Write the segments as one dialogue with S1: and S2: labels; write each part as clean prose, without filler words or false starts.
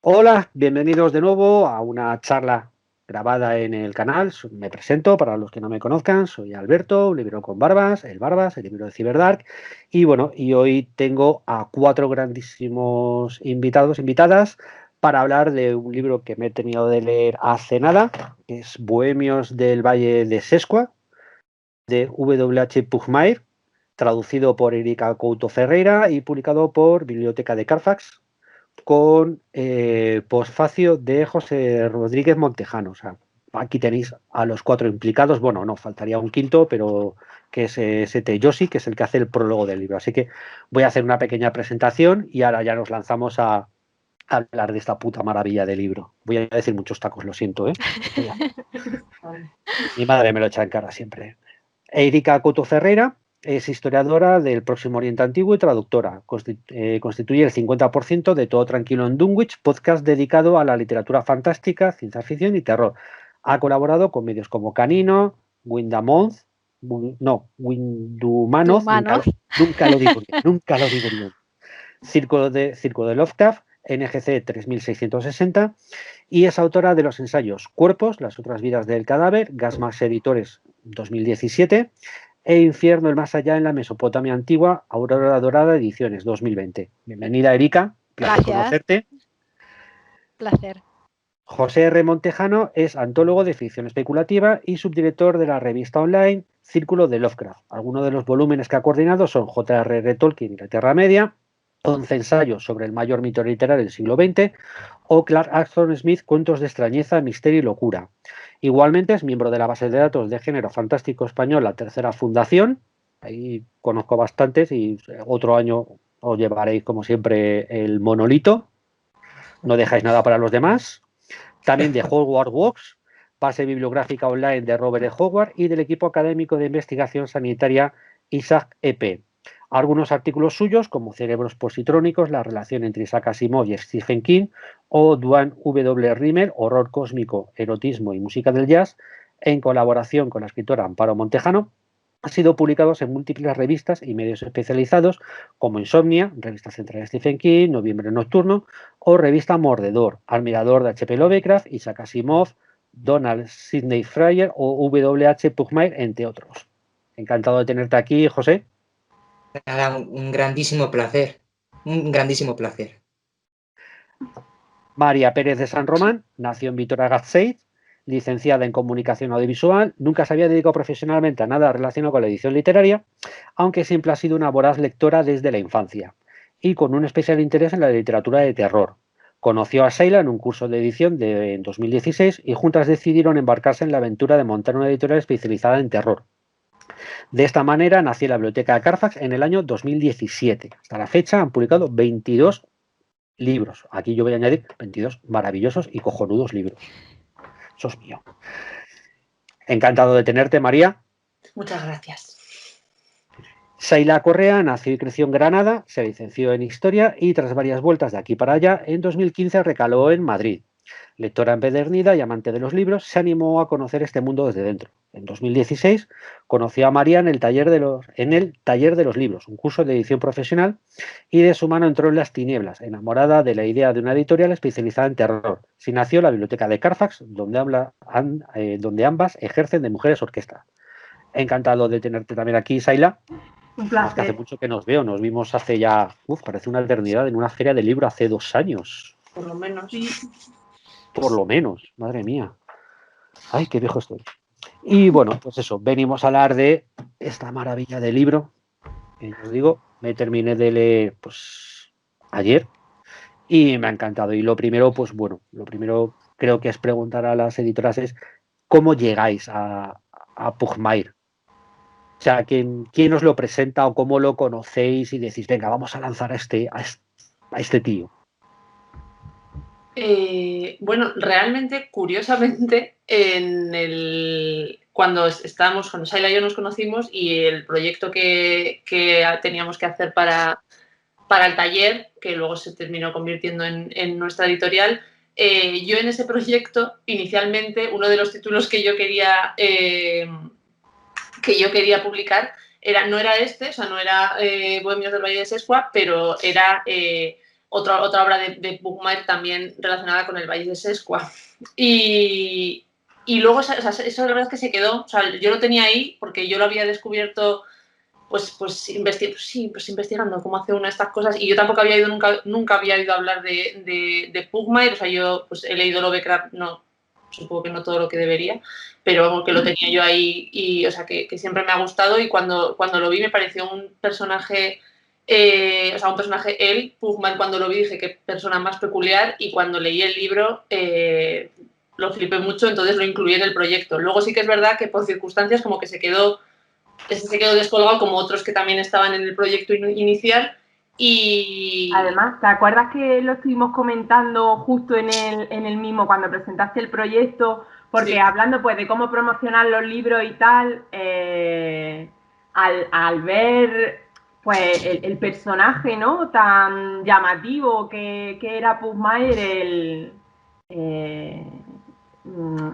S1: Hola, bienvenidos de nuevo a una charla grabada en el canal. Me presento para los que no me conozcan, soy Alberto, un libro con Barbas, el libro de Cyberdark. Y bueno, y hoy tengo a 4 grandísimos invitadas, para hablar de un libro que me he terminado de leer hace nada, que es Bohemios del Valle de Sescua, de W.H. Pugmire, traducido por Erika Couto Ferreira y publicado por Biblioteca de Carfax, con posfacio de José Rodríguez Montejano. O sea, aquí tenéis a los 4 implicados. Bueno, no, faltaría un quinto, pero que es Sete Yoshi, que es el que hace el prólogo del libro. Así que voy a hacer una pequeña presentación y ahora ya nos lanzamos a hablar de esta puta maravilla de libro. Voy a decir muchos tacos, lo siento, ¿eh? Mi madre me lo echa en cara siempre. Erika Couto Ferreira es historiadora del Próximo Oriente Antiguo y traductora. Constituye el 50% de Todo Tranquilo en Dunwich, podcast dedicado a la literatura fantástica, ciencia ficción y terror. Ha colaborado con medios como Canino, Windamouth, Windumanoz, nunca lo digo bien, nunca lo digo bien. Círculo de Lovecraft, NGC 3660, y es autora de los ensayos Cuerpos, las otras vidas del cadáver, Gasmax Editores 2017, e Infierno, el más allá en la Mesopotamia antigua, Aurora Dorada Ediciones 2020. Bienvenida, Erika, placer conocerte.
S2: Placer.
S1: José R. Montejano es antólogo de ficción especulativa y subdirector de la revista online Círculo de Lovecraft. Algunos de los volúmenes que ha coordinado son J.R.R. Tolkien y la Tierra Media, 11 ensayos sobre el mayor mito literario del siglo XX, o Clark Ashton Smith, Cuentos de extrañeza, misterio y locura. Igualmente es miembro de la base de datos de género fantástico español, la Tercera Fundación. Ahí conozco bastantes y otro año os llevaréis, como siempre, el monolito. No dejáis nada para los demás. También de Hogwarts Walks, base bibliográfica online de Robert E. Howard, y del equipo académico de investigación sanitaria Isaac E.P. Algunos artículos suyos, como Cerebros Positrónicos, la relación entre Isaac Asimov y Stephen King, o Duane W. Rimmer, Horror Cósmico, Erotismo y Música del Jazz, en colaboración con la escritora Amparo Montejano, han sido publicados en múltiples revistas y medios especializados como Insomnia, revista central de Stephen King, Noviembre Nocturno, o revista Mordedor, Admirador de H.P. Lovecraft, Isaac Asimov, Donald Sidney Fryer o W.H. Pugmire, entre otros. Encantado de tenerte aquí, José.
S3: Nada, un grandísimo placer. Un grandísimo placer.
S1: María Pérez de San Román nació en Vitoria-Gasteiz, licenciada en Comunicación Audiovisual. Nunca se había dedicado profesionalmente a nada relacionado con la edición literaria, aunque siempre ha sido una voraz lectora desde la infancia y con un especial interés en la literatura de terror. Conoció a Sheila en un curso de edición en 2016 y juntas decidieron embarcarse en la aventura de montar una editorial especializada en terror. De esta manera nació la Biblioteca de Carfax en el año 2017. Hasta la fecha han publicado 22 libros. Aquí yo voy a añadir 22 maravillosos y cojonudos libros. Eso es mío. Encantado de tenerte, María.
S4: Muchas gracias.
S1: Sheila Correa nació y creció en Granada, se licenció en Historia y tras varias vueltas de aquí para allá, en 2015 recaló en Madrid. Lectora empedernida y amante de los libros, se animó a conocer este mundo desde dentro. En 2016 conoció a María en el taller de los libros, un curso de edición profesional, y de su mano entró en las tinieblas, enamorada de la idea de una editorial especializada en terror. Así nació la Biblioteca de Carfax, donde ambas ejercen de mujeres orquesta. Encantado de tenerte también aquí, Sheila.
S4: Un placer.
S1: Que hace mucho que nos veo, nos vimos hace ya, parece una eternidad, en una feria de libro hace 2 años.
S4: Por lo menos.
S2: Sí.
S1: Por lo menos, madre mía. Ay, qué viejo estoy. Y bueno, pues eso, venimos a hablar de esta maravilla de libro. Os digo, me terminé de leer pues ayer y me ha encantado. Y lo primero creo que es preguntar a las editoras es ¿cómo llegáis a Pugmire? O sea, ¿quién os lo presenta o cómo lo conocéis y decís, venga, vamos a lanzar a este tío?
S4: Bueno, realmente, curiosamente, cuando Sheila y yo nos conocimos y el proyecto que teníamos que hacer para el taller, que luego se terminó convirtiendo en nuestra editorial, yo en ese proyecto, inicialmente, uno de los títulos que yo quería publicar no era este, o sea, no era Bohemios del Valle de Sescua, pero era otra obra de Pugmire también relacionada con el Valle de Sescua. Y luego, o sea, eso la verdad es que se quedó, o sea, yo lo tenía ahí porque yo lo había descubierto pues investigando cómo hace una de estas cosas, y yo tampoco había nunca había oído hablar de Pugmire, o sea, yo pues he leído Lovecraft, no, supongo que no todo lo que debería, pero que lo tenía yo ahí, y o sea, que siempre me ha gustado, y cuando lo vi me pareció un personaje, él, Pugmire, cuando lo vi dije qué persona más peculiar, y cuando leí el libro lo flipé mucho, entonces lo incluí en el proyecto. Luego sí que es verdad que por circunstancias como que se quedó descolgado, como otros que también estaban en el proyecto inicial. Y
S5: además, ¿te acuerdas que lo estuvimos comentando justo en el mismo cuando presentaste el proyecto? Porque
S4: sí,
S5: hablando pues de cómo promocionar los libros y tal, al ver pues el personaje, ¿no?, tan llamativo que era Pugmire,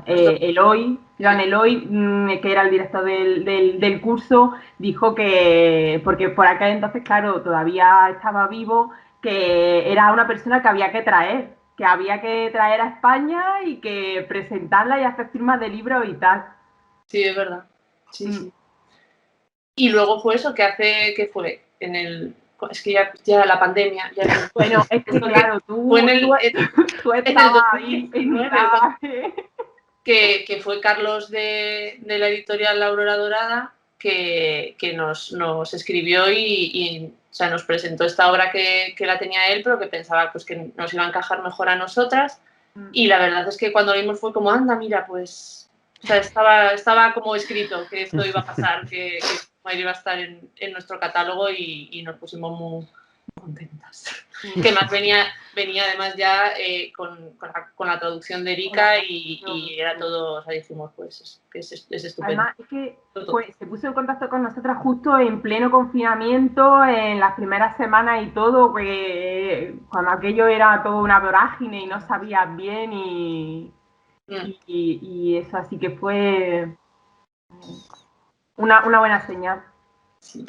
S5: Eloy, Joan Eloy, que era el director del curso, dijo que, porque por aquel entonces, claro, todavía estaba vivo, que era una persona que había que traer a España y que presentarla y hacer firmas de libros y tal.
S4: Sí, es verdad. Sí, sí. Y luego fue eso, que fue en el... Es que ya la pandemia... Ya
S5: bueno, es que claro, tú
S4: estabas ahí. Que fue Carlos de la editorial La Aurora Dorada, que nos escribió y o sea, nos presentó esta obra que la tenía él, pero que pensaba pues, que nos iba a encajar mejor a nosotras. Y la verdad es que cuando lo vimos fue como, anda, mira, pues... O sea, estaba como escrito que esto iba a pasar, que iba a estar en nuestro catálogo, y nos pusimos muy contentas. Que más venía además ya con la traducción de Erika, y era todo, o sea, dijimos, pues es estupendo.
S5: Además, es que se puso en contacto con nosotras justo en pleno confinamiento, en las primeras semanas y todo, cuando aquello era todo una vorágine y no sabías bien, y eso, así que fue una buena señal.
S4: Sí.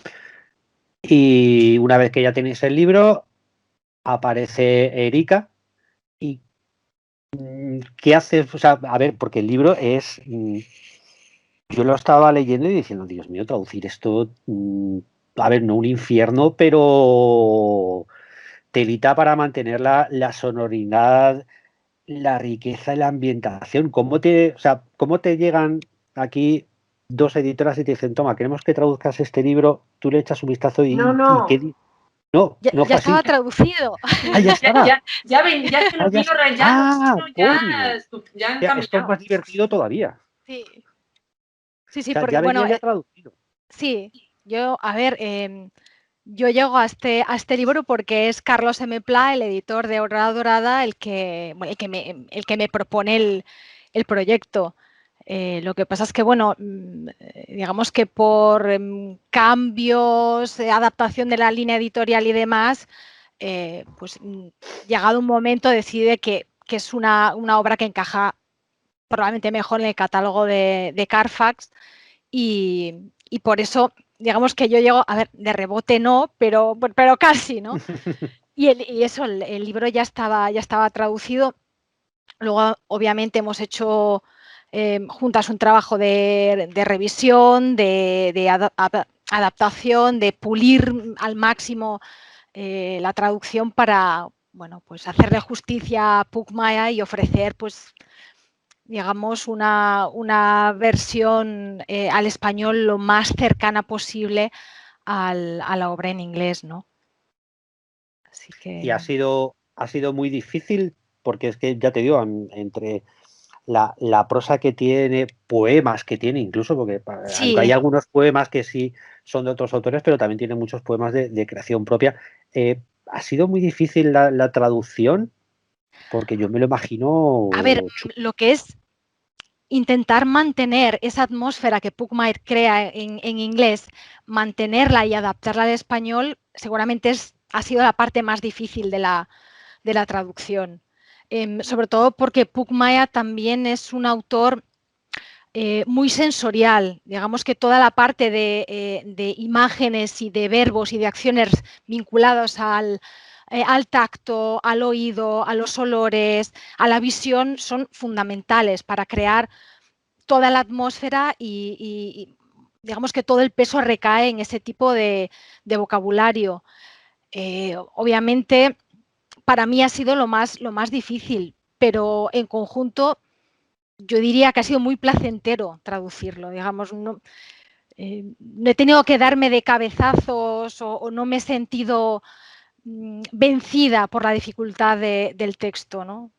S1: Y una vez que ya tenéis el libro, aparece Erika. ¿Y qué hace? O sea, a ver, porque el libro es... yo lo estaba leyendo y diciendo, Dios mío, traducir esto... a ver, no un infierno, pero telita para mantener la sonoridad, la riqueza y la ambientación. ¿Cómo te llegan aquí dos editoras y te dicen, toma, queremos que traduzcas este libro, tú le echas un vistazo y...
S5: No.
S1: No,
S2: ya
S1: fue así.
S2: estaba traducido.
S1: Ya estaba.
S4: Ya que los libros rayados ya han cambiado.
S1: Esto es más divertido todavía.
S2: Sí,
S1: O sea,
S2: porque
S1: ya venía
S2: bueno,
S1: ya traducido.
S2: sí, yo, a ver, yo llego a este libro porque es Carlos M. Pla, el editor de Aurora Dorada, el que me propone el proyecto. Lo que pasa es que, bueno, digamos que por cambios, adaptación de la línea editorial y demás, pues llegado un momento decide que es una obra que encaja probablemente mejor en el catálogo de Carfax, y por eso, digamos que yo llego, a ver, de rebote no, pero casi, ¿no? Y eso, el libro ya estaba traducido. Luego, obviamente, hemos hecho juntas un trabajo de revisión, de adaptación, de pulir al máximo la traducción para, bueno, pues hacerle justicia a Pugmire y ofrecer, pues, digamos, una versión al español lo más cercana posible a la obra en inglés, ¿no? Así que...
S1: Y ha sido muy difícil, porque es que, ya te digo, entre la prosa que tiene, poemas que tiene incluso, porque
S2: sí,
S1: aunque hay algunos poemas que sí son de otros autores, pero también tiene muchos poemas de creación propia. ¿Ha sido muy difícil la traducción? Porque yo me lo imagino...
S2: A ver, lo que es intentar mantener esa atmósfera que Pugmire crea en inglés, mantenerla y adaptarla al español, seguramente ha sido la parte más difícil de la traducción. sobre todo porque Pugmire también es un autor muy sensorial. Digamos que toda la parte de imágenes y de verbos y de acciones vinculados al tacto, al oído, a los olores, a la visión, son fundamentales para crear toda la atmósfera y digamos que todo el peso recae en ese tipo de vocabulario. Obviamente, para mí ha sido lo más difícil, pero en conjunto yo diría que ha sido muy placentero traducirlo, digamos, no he tenido que darme de cabezazos o no me he sentido vencida por la dificultad del texto, ¿no?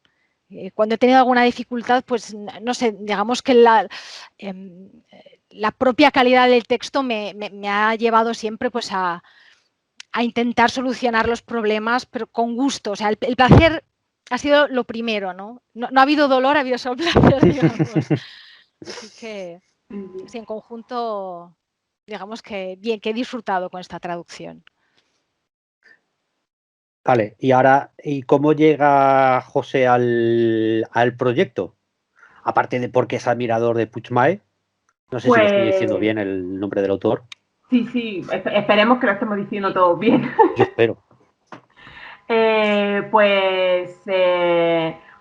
S2: Cuando he tenido alguna dificultad, pues no sé, digamos que la propia calidad del texto me ha llevado siempre pues a intentar solucionar los problemas, pero con gusto. O sea, el placer ha sido lo primero, ¿no? No ha habido dolor, ha habido solo placer, digamos. Así que, sí, en conjunto, digamos que bien, que he disfrutado con esta traducción.
S1: Vale, y ahora, ¿y cómo llega José al proyecto? Aparte de porque es admirador de Puigmaer, no sé si lo estoy diciendo bien el nombre del autor.
S5: Sí, esperemos que lo estemos diciendo todos bien.
S1: Yo espero.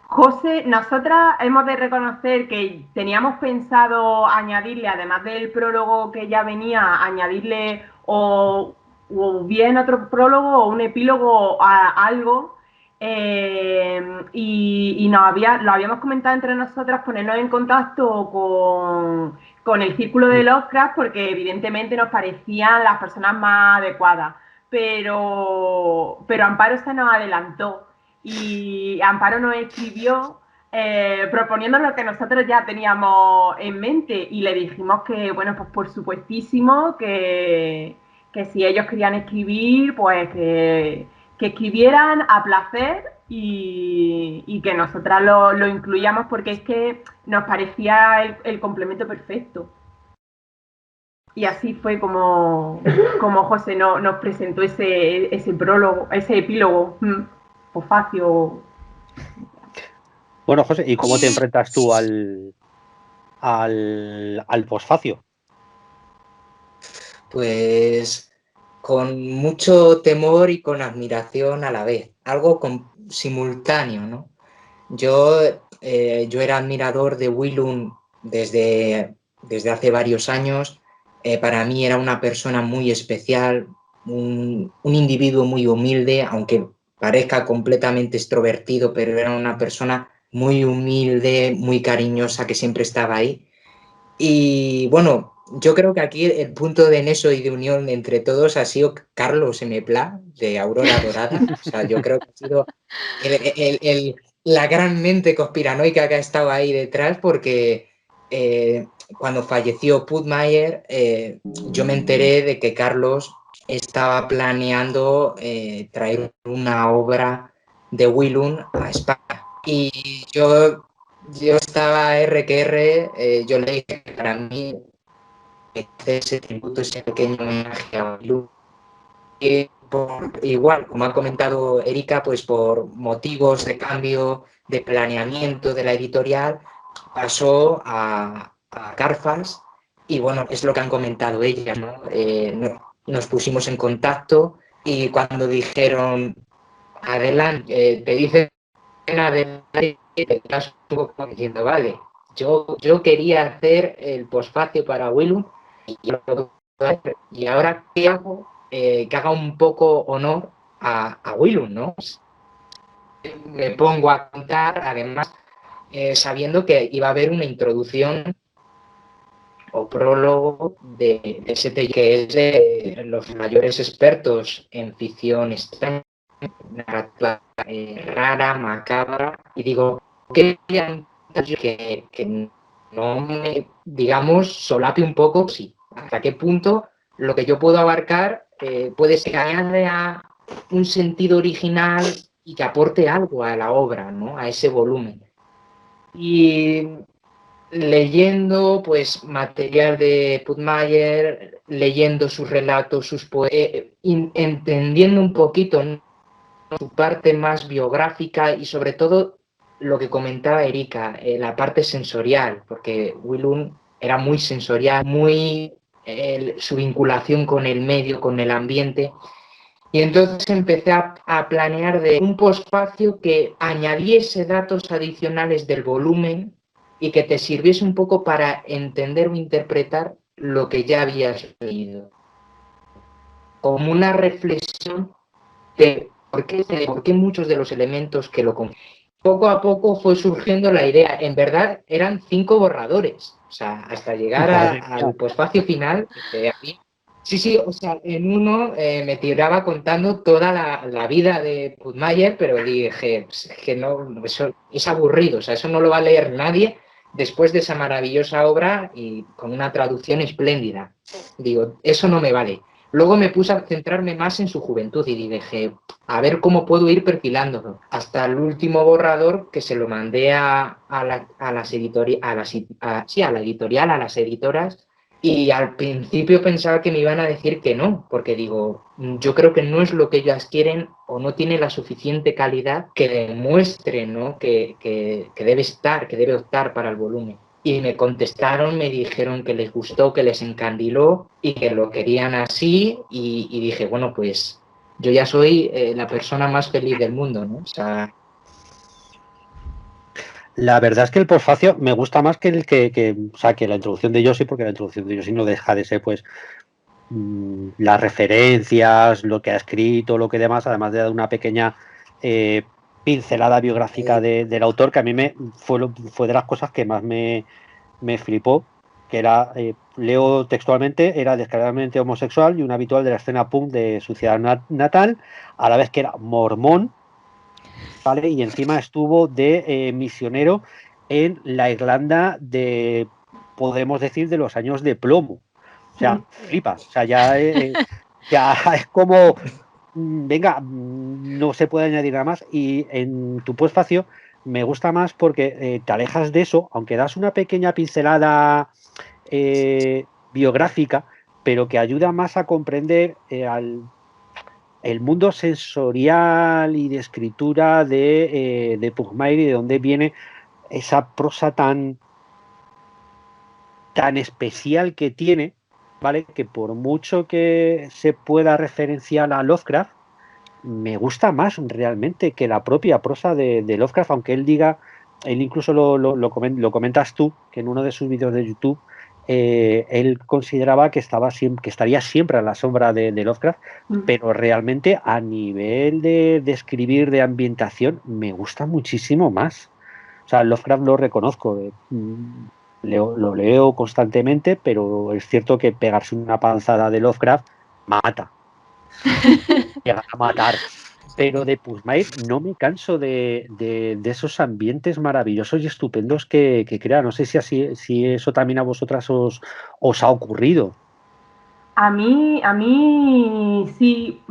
S5: José, nosotras hemos de reconocer que teníamos pensado añadirle, además del prólogo que ya venía, añadirle o bien otro prólogo o un epílogo a algo. Y lo habíamos comentado entre nosotras, ponernos en contacto con el círculo de Lovecraft, porque evidentemente nos parecían las personas más adecuadas. Pero Amparo se nos adelantó y Amparo nos escribió proponiéndonos lo que nosotros ya teníamos en mente y le dijimos que, bueno, pues por supuestísimo que si ellos querían escribir, pues que escribieran a placer y que nosotras lo incluíamos porque es que nos parecía el complemento perfecto. Y así fue como José nos presentó ese prólogo, ese epílogo, posfacio.
S1: Bueno, José, ¿y cómo te enfrentas tú al posfacio?
S3: Pues con mucho temor y con admiración a la vez, algo simultáneo, ¿no? Yo era admirador de Willum desde hace varios años. Para mí era una persona muy especial, un individuo muy humilde, aunque parezca completamente extrovertido, pero era una persona muy humilde, muy cariñosa, que siempre estaba ahí. Y bueno, yo creo que aquí el punto de nexo y de unión entre todos ha sido Carlos M. Pla, de Aurora Dorada. O sea, yo creo que ha sido la gran mente conspiranoica que ha estado ahí detrás, porque cuando falleció Pugmire, yo me enteré de que Carlos estaba planeando traer una obra de Willum a España. Y yo estaba R que R, yo le dije que para mí ese tributo, ese pequeño homenaje a Willum, igual, como ha comentado Erika, pues por motivos de cambio de planeamiento de la editorial, pasó a Carfas y bueno, es lo que han comentado ellas, ¿no? Nos pusimos en contacto y cuando dijeron, adelante, te dicen adelante, te quedas un poco diciendo, vale, yo quería hacer el posfacio para Willum y ahora ¿qué hago? Que haga un poco honor a Willum, ¿no? Me pongo a contar, además, sabiendo que iba a haber una introducción o prólogo de STI, que es de los mayores expertos en ficción extraña, rara, macabra, y digo, que no me, digamos, solape un poco, sí, hasta qué punto lo que yo puedo abarcar puede ser que añade un sentido original y que aporte algo a la obra, ¿no? A ese volumen. Y leyendo pues material de Pugmire, leyendo sus relatos, sus poemas, entendiendo un poquito, ¿no?, su parte más biográfica y sobre todo lo que comentaba Erika, la parte sensorial, porque Willum era muy sensorial, muy su vinculación con el medio, con el ambiente. Y entonces empecé a planear de un posfacio que añadiese datos adicionales del volumen y que te sirviese un poco para entender o interpretar lo que ya habías leído. Como una reflexión de por qué muchos de los elementos que lo componen. Poco a poco fue surgiendo la idea. En verdad eran 5 borradores. O sea, hasta llegar al posfacio final. Sí, o sea, en uno me tiraba contando toda la vida de Puttmayer, pero dije, pues, que no, eso es aburrido, o sea, eso no lo va a leer nadie después de esa maravillosa obra y con una traducción espléndida. Digo, eso no me vale. Luego me puse a centrarme más en su juventud y dije, a ver cómo puedo ir perfilándolo. Hasta el último borrador que se lo mandé a la editorial, a las editoras, y al principio pensaba que me iban a decir que no, porque digo, yo creo que no es lo que ellas quieren o no tiene la suficiente calidad que demuestre, ¿no? que debe estar, que debe optar para el volumen. Y me contestaron, me dijeron que les gustó, que les encandiló y que lo querían así. Y dije, bueno, pues yo ya soy la persona más feliz del mundo, ¿no? O sea,
S1: la verdad es que el posfacio me gusta más que el que la introducción de Joshi, porque la introducción de Joshi no deja de ser, pues, las referencias, lo que ha escrito, lo que demás, además de dar una pequeña pincelada biográfica del autor, que a mí fue de las cosas que más me flipó, que era, leo textualmente, era descaradamente homosexual y un habitual de la escena punk de su ciudad natal, a la vez que era mormón, ¿vale? Y encima estuvo de misionero en la Irlanda de, podemos decir, de los años de plomo. O sea, flipas. O sea, ya es como, venga, no se puede añadir nada más. Y en tu posfacio me gusta más porque te alejas de eso, aunque das una pequeña pincelada biográfica, pero que ayuda más a comprender el mundo sensorial y de escritura de Puttmayer y de dónde viene esa prosa tan especial que tiene, ¿vale? Que por mucho que se pueda referenciar a Lovecraft, me gusta más realmente que la propia prosa de Lovecraft, aunque él diga, él incluso lo comentas tú, que en uno de sus vídeos de YouTube él consideraba que estaría siempre a la sombra de Lovecraft, pero realmente a nivel de escribir, de ambientación, me gusta muchísimo más. O sea, Lovecraft lo reconozco, lo leo constantemente, pero es cierto que pegarse una panzada de Lovecraft mata. Llega a matar. Pero de Puttmayer no me canso de esos ambientes maravillosos y estupendos que crea. No sé si eso también a vosotras os ha ocurrido.
S5: A mí sí,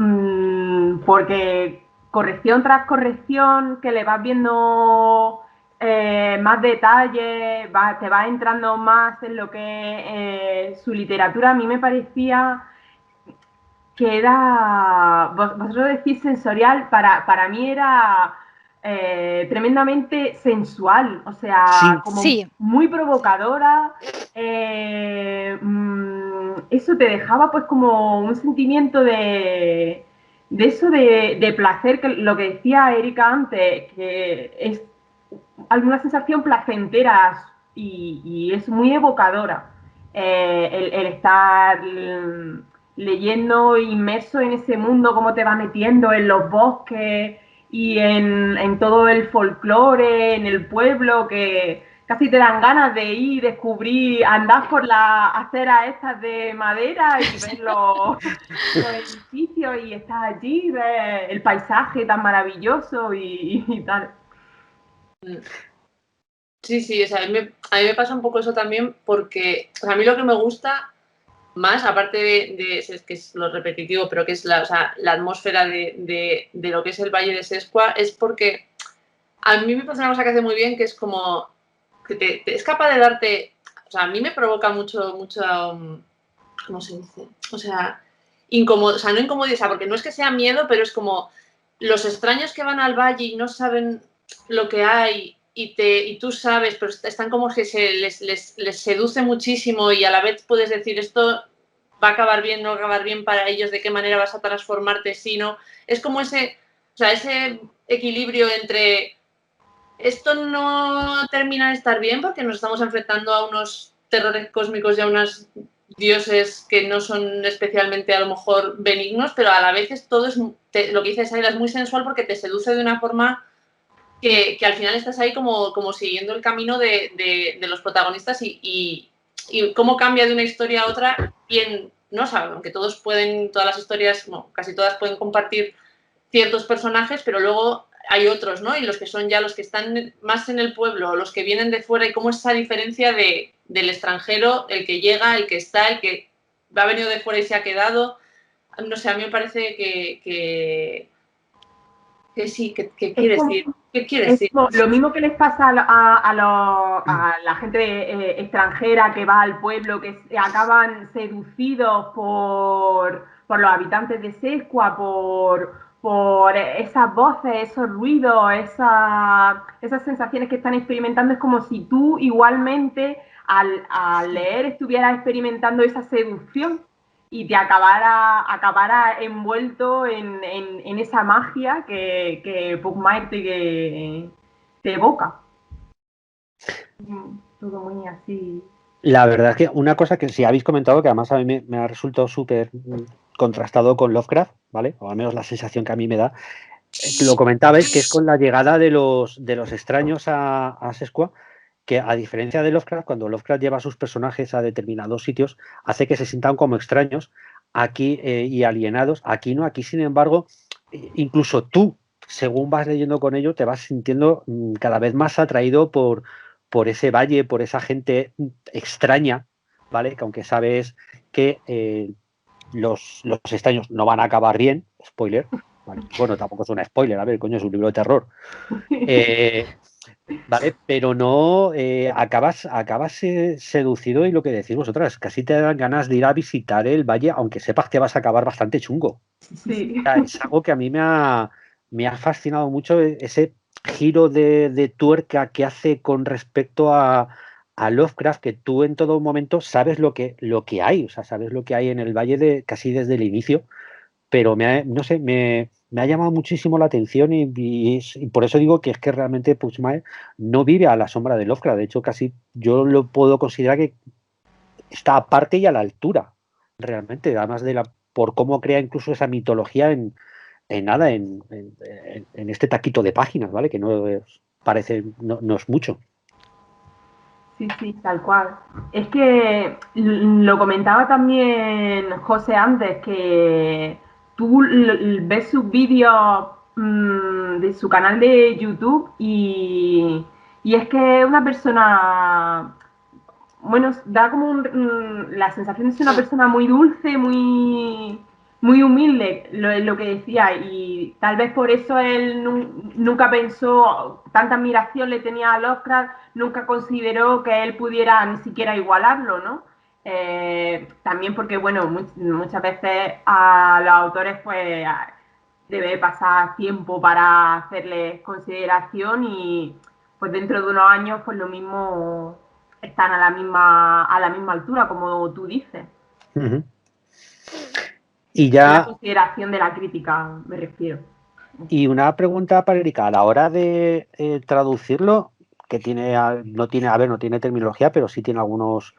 S5: porque corrección tras corrección, que le vas viendo más detalles, te vas entrando más en lo que es su literatura. A mí me parecía que era, vosotros decís sensorial, para mí era tremendamente sensual, o sea,
S1: Sí.
S5: como
S2: Sí.
S5: muy provocadora. Eso te dejaba pues como un sentimiento de eso de placer, que lo que decía Erika antes, que es alguna sensación placentera y es muy evocadora el estar leyendo, inmerso en ese mundo, cómo te va metiendo en los bosques y en todo el folclore, en el pueblo, que casi te dan ganas de ir, descubrir, andar por las aceras estas de madera y ver los edificios y estás allí, ves el paisaje tan maravilloso y tal.
S4: Sí, o sea, a mí me pasa un poco eso también porque, o sea, a mí lo que me gusta más, aparte de que es lo repetitivo, pero que es la atmósfera de lo que es el Valle de Sescua, es porque a mí me pasa una cosa que hace muy bien, que es como que es capaz de darte, o sea, a mí me provoca mucho ¿cómo se dice? O sea, no incomodidad, porque no es que sea miedo, pero es como los extraños que van al valle y no saben lo que hay y tú sabes, pero están como que les seduce muchísimo y a la vez puedes decir esto va a acabar bien, no va a acabar bien para ellos, de qué manera vas a transformarte, si no. Es como ese equilibrio entre esto no termina de estar bien porque nos estamos enfrentando a unos terrores cósmicos y a unos dioses que no son especialmente a lo mejor benignos, pero a la vez todo es, lo que dices Aida, es muy sensual porque te seduce de una forma que al final estás ahí como siguiendo el camino de los protagonistas y cómo cambia de una historia a otra, bien, no saben, aunque todas las historias, no, casi todas pueden compartir ciertos personajes, pero luego hay otros, ¿no? Y los que son ya los que están más en el pueblo, los que vienen de fuera, y cómo esa diferencia del extranjero, el que llega, el que está, el que ha venido de fuera y se ha quedado. No sé, a mí me parece que sí, que quiere decir. ¿Qué quiere decir?
S5: Lo mismo que les pasa a la gente extranjera que va al pueblo, que acaban seducidos por los habitantes de Sescua, por esas voces, esos ruidos, esas sensaciones que están experimentando. Es como si tú igualmente al leer estuvieras experimentando esa seducción y te acabara envuelto en esa magia que Pugmire te evoca. Todo muy así.
S1: La verdad es que una cosa que sí habéis comentado, que además a mí me ha resultado súper contrastado con Lovecraft, ¿vale? O al menos la sensación que a mí me da, lo comentabais, que es con la llegada de los extraños a Sescua, que a diferencia de Lovecraft, cuando Lovecraft lleva a sus personajes a determinados sitios, hace que se sientan como extraños aquí y alienados. Aquí no, aquí sin embargo, incluso tú, según vas leyendo con ello, te vas sintiendo cada vez más atraído por ese valle, por esa gente extraña, ¿vale? Que aunque sabes que los extraños no van a acabar bien, spoiler, ¿vale? Bueno, tampoco es un spoiler, a ver, coño, es un libro de terror. Vale, pero no acabas seducido, y lo que decís vosotras, casi te dan ganas de ir a visitar el valle, aunque sepas que vas a acabar bastante chungo.
S5: Sí.
S1: O sea, es algo que a mí me ha fascinado mucho, ese giro de tuerca que hace con respecto a Lovecraft, que tú en todo momento sabes lo que hay, o sea, sabes lo que hay en el valle casi desde el inicio, pero no sé, me ha llamado muchísimo la atención y por eso digo que es que realmente Pugmire no vive a la sombra de Lovecraft. De hecho, casi yo lo puedo considerar que está aparte y a la altura, realmente, además por cómo crea incluso esa mitología en este taquito de páginas, ¿vale? Que no es mucho.
S5: Sí, tal cual. Es que lo comentaba también José antes, que tú ves sus vídeos de su canal de YouTube y es que es una persona, bueno, da como la sensación de ser una persona muy dulce, muy humilde, lo que decía, y tal vez por eso él nunca pensó, tanta admiración le tenía a Lovecraft, nunca consideró que él pudiera ni siquiera igualarlo, ¿no? También porque, bueno, muchas veces a los autores pues debe pasar tiempo para hacerles consideración y pues dentro de unos años pues lo mismo están a la misma altura, como tú dices.
S1: Uh-huh. Y ya...
S5: La consideración de la crítica, me refiero.
S1: Y una pregunta para Erika, a la hora de traducirlo, que no tiene terminología, pero sí tiene algunos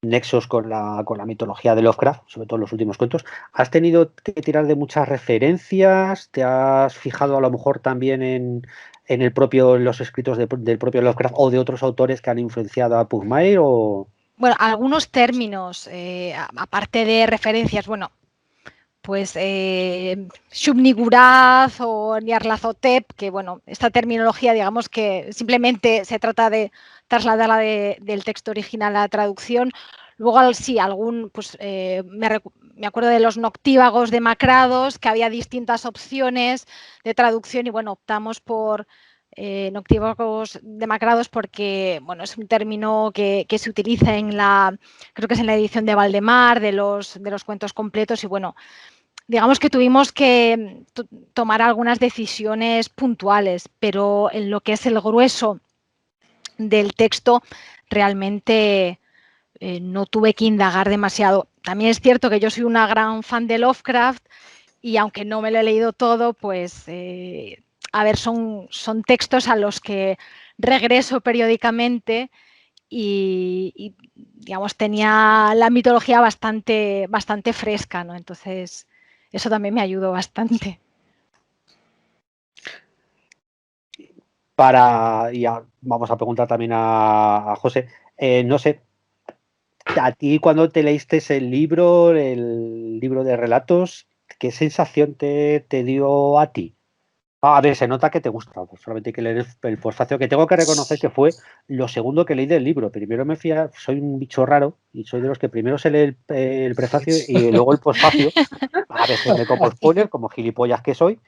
S1: nexos con la mitología de Lovecraft, sobre todo en los últimos cuentos. ¿Has tenido que tirar de muchas referencias? ¿Te has fijado a lo mejor también en los escritos del propio Lovecraft o de otros autores que han influenciado a Pugmire?
S2: Bueno, algunos términos, aparte de referencias, bueno, pues Shub-Niggurath o Nyarlathotep, que bueno, esta terminología, digamos que simplemente se trata de trasladarla del texto original a la traducción. Luego sí, me acuerdo de los noctívagos demacrados, que había distintas opciones de traducción y bueno, optamos por noctívagos demacrados porque bueno, es un término que se utiliza creo que es en la edición de Valdemar, de los cuentos completos y bueno, digamos que tuvimos que tomar algunas decisiones puntuales, pero en lo que es el grueso del texto realmente no tuve que indagar demasiado. También es cierto que yo soy una gran fan de Lovecraft y aunque no me lo he leído todo, pues a ver, son textos a los que regreso periódicamente y digamos, tenía la mitología bastante fresca, ¿no? Entonces, eso también me ayudó bastante.
S1: Ya vamos a preguntar también a José, no sé, a ti cuando te leíste el libro de relatos, ¿qué sensación te dio a ti? A ver, se nota que te gusta, pues solamente hay que leer el posfacio, que tengo que reconocer que fue lo segundo que leí del libro. Primero soy un bicho raro y soy de los que primero se lee el prefacio y luego el posfacio. A veces me como spoiler, como gilipollas que soy,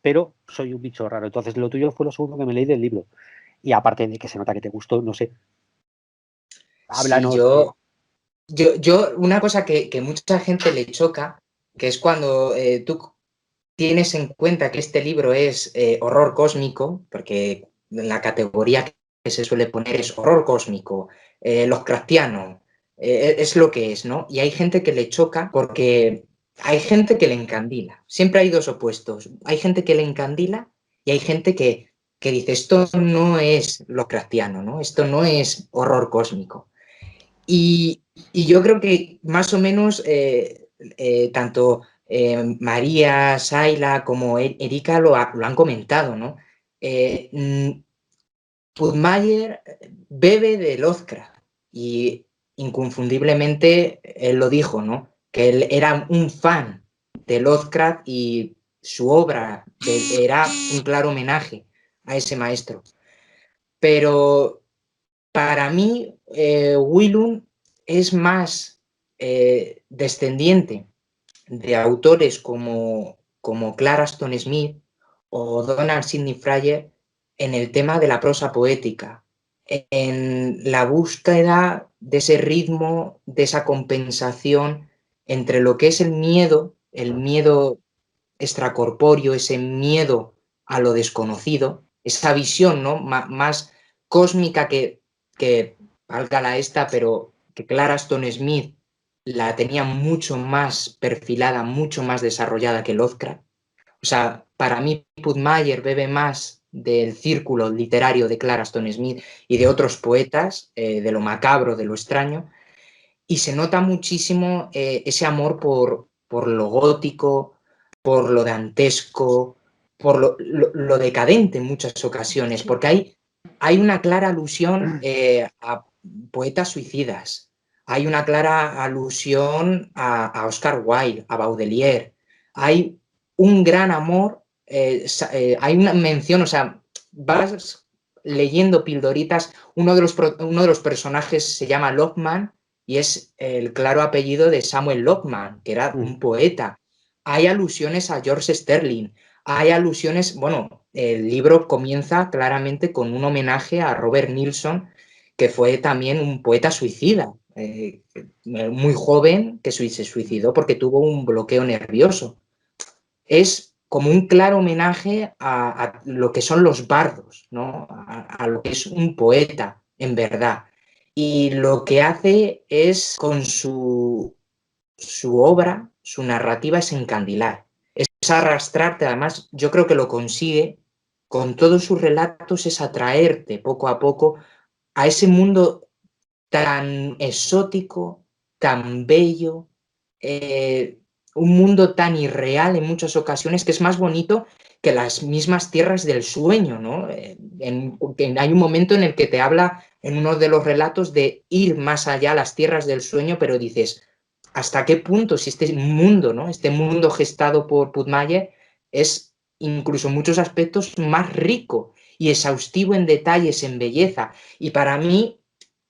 S1: pero soy un bicho raro. Entonces lo tuyo fue lo segundo que me leí del libro. Y aparte de que se nota que te gustó, no sé. Háblanos.
S3: Sí, yo una cosa que mucha gente le choca, que es cuando tú tienes en cuenta que este libro es horror cósmico, porque la categoría que se suele poner es horror cósmico, Lovecraftiano, es lo que es, ¿no? Y hay gente que le choca porque hay gente que le encandila. Siempre hay dos opuestos. Hay gente que le encandila y hay gente que dice, esto no es Lovecraftiano, ¿no? Esto no es horror cósmico. Y yo creo que más o menos tanto María, Saila como Erika lo han comentado, ¿no? Pudmayer bebe de Lovecraft y inconfundiblemente él lo dijo, ¿no? Que él era un fan de Lovecraft y su obra era un claro homenaje a ese maestro. Pero para mí, Willum es más descendiente de autores como Clara Stone Smith o Donald Sidney Fryer en el tema de la prosa poética, en la búsqueda de ese ritmo, de esa compensación entre lo que es el miedo extracorpóreo, ese miedo a lo desconocido, esa visión, ¿no? Más cósmica que valga la esta, pero que Clara Stone Smith la tenía mucho más perfilada, mucho más desarrollada que Lovecraft. O sea, para mí Pudmayer bebe más del círculo literario de Clara Stone Smith y de otros poetas, de lo macabro, de lo extraño, y se nota muchísimo ese amor por lo gótico, por lo dantesco, por lo decadente en muchas ocasiones, porque hay una clara alusión a poetas suicidas, hay una clara alusión a Oscar Wilde, a Baudelaire, hay un gran amor, hay una mención, o sea, vas leyendo pildoritas, uno de los personajes se llama Lockman y es el claro apellido de Samuel Lockman, que era un poeta. Hay alusiones a George Sterling, hay alusiones, bueno, el libro comienza claramente con un homenaje a Robert Nilsson, que fue también un poeta suicida, muy joven, que se suicidó porque tuvo un bloqueo nervioso. Es como un claro homenaje a lo que son los bardos, ¿no? A lo que es un poeta, en verdad. Y lo que hace es, con su obra, su narrativa, es encandilar, es arrastrarte, además yo creo que lo consigue, con todos sus relatos, es atraerte poco a poco a ese mundo tan exótico, tan bello, un mundo tan irreal en muchas ocasiones que es más bonito que las mismas tierras del sueño, ¿no? Hay un momento en el que te habla en uno de los relatos de ir más allá a las tierras del sueño, pero dices, ¿hasta qué punto si este mundo, ¿no? Este mundo gestado por Pudmayer es incluso en muchos aspectos más rico y exhaustivo en detalles, en belleza? Y para mí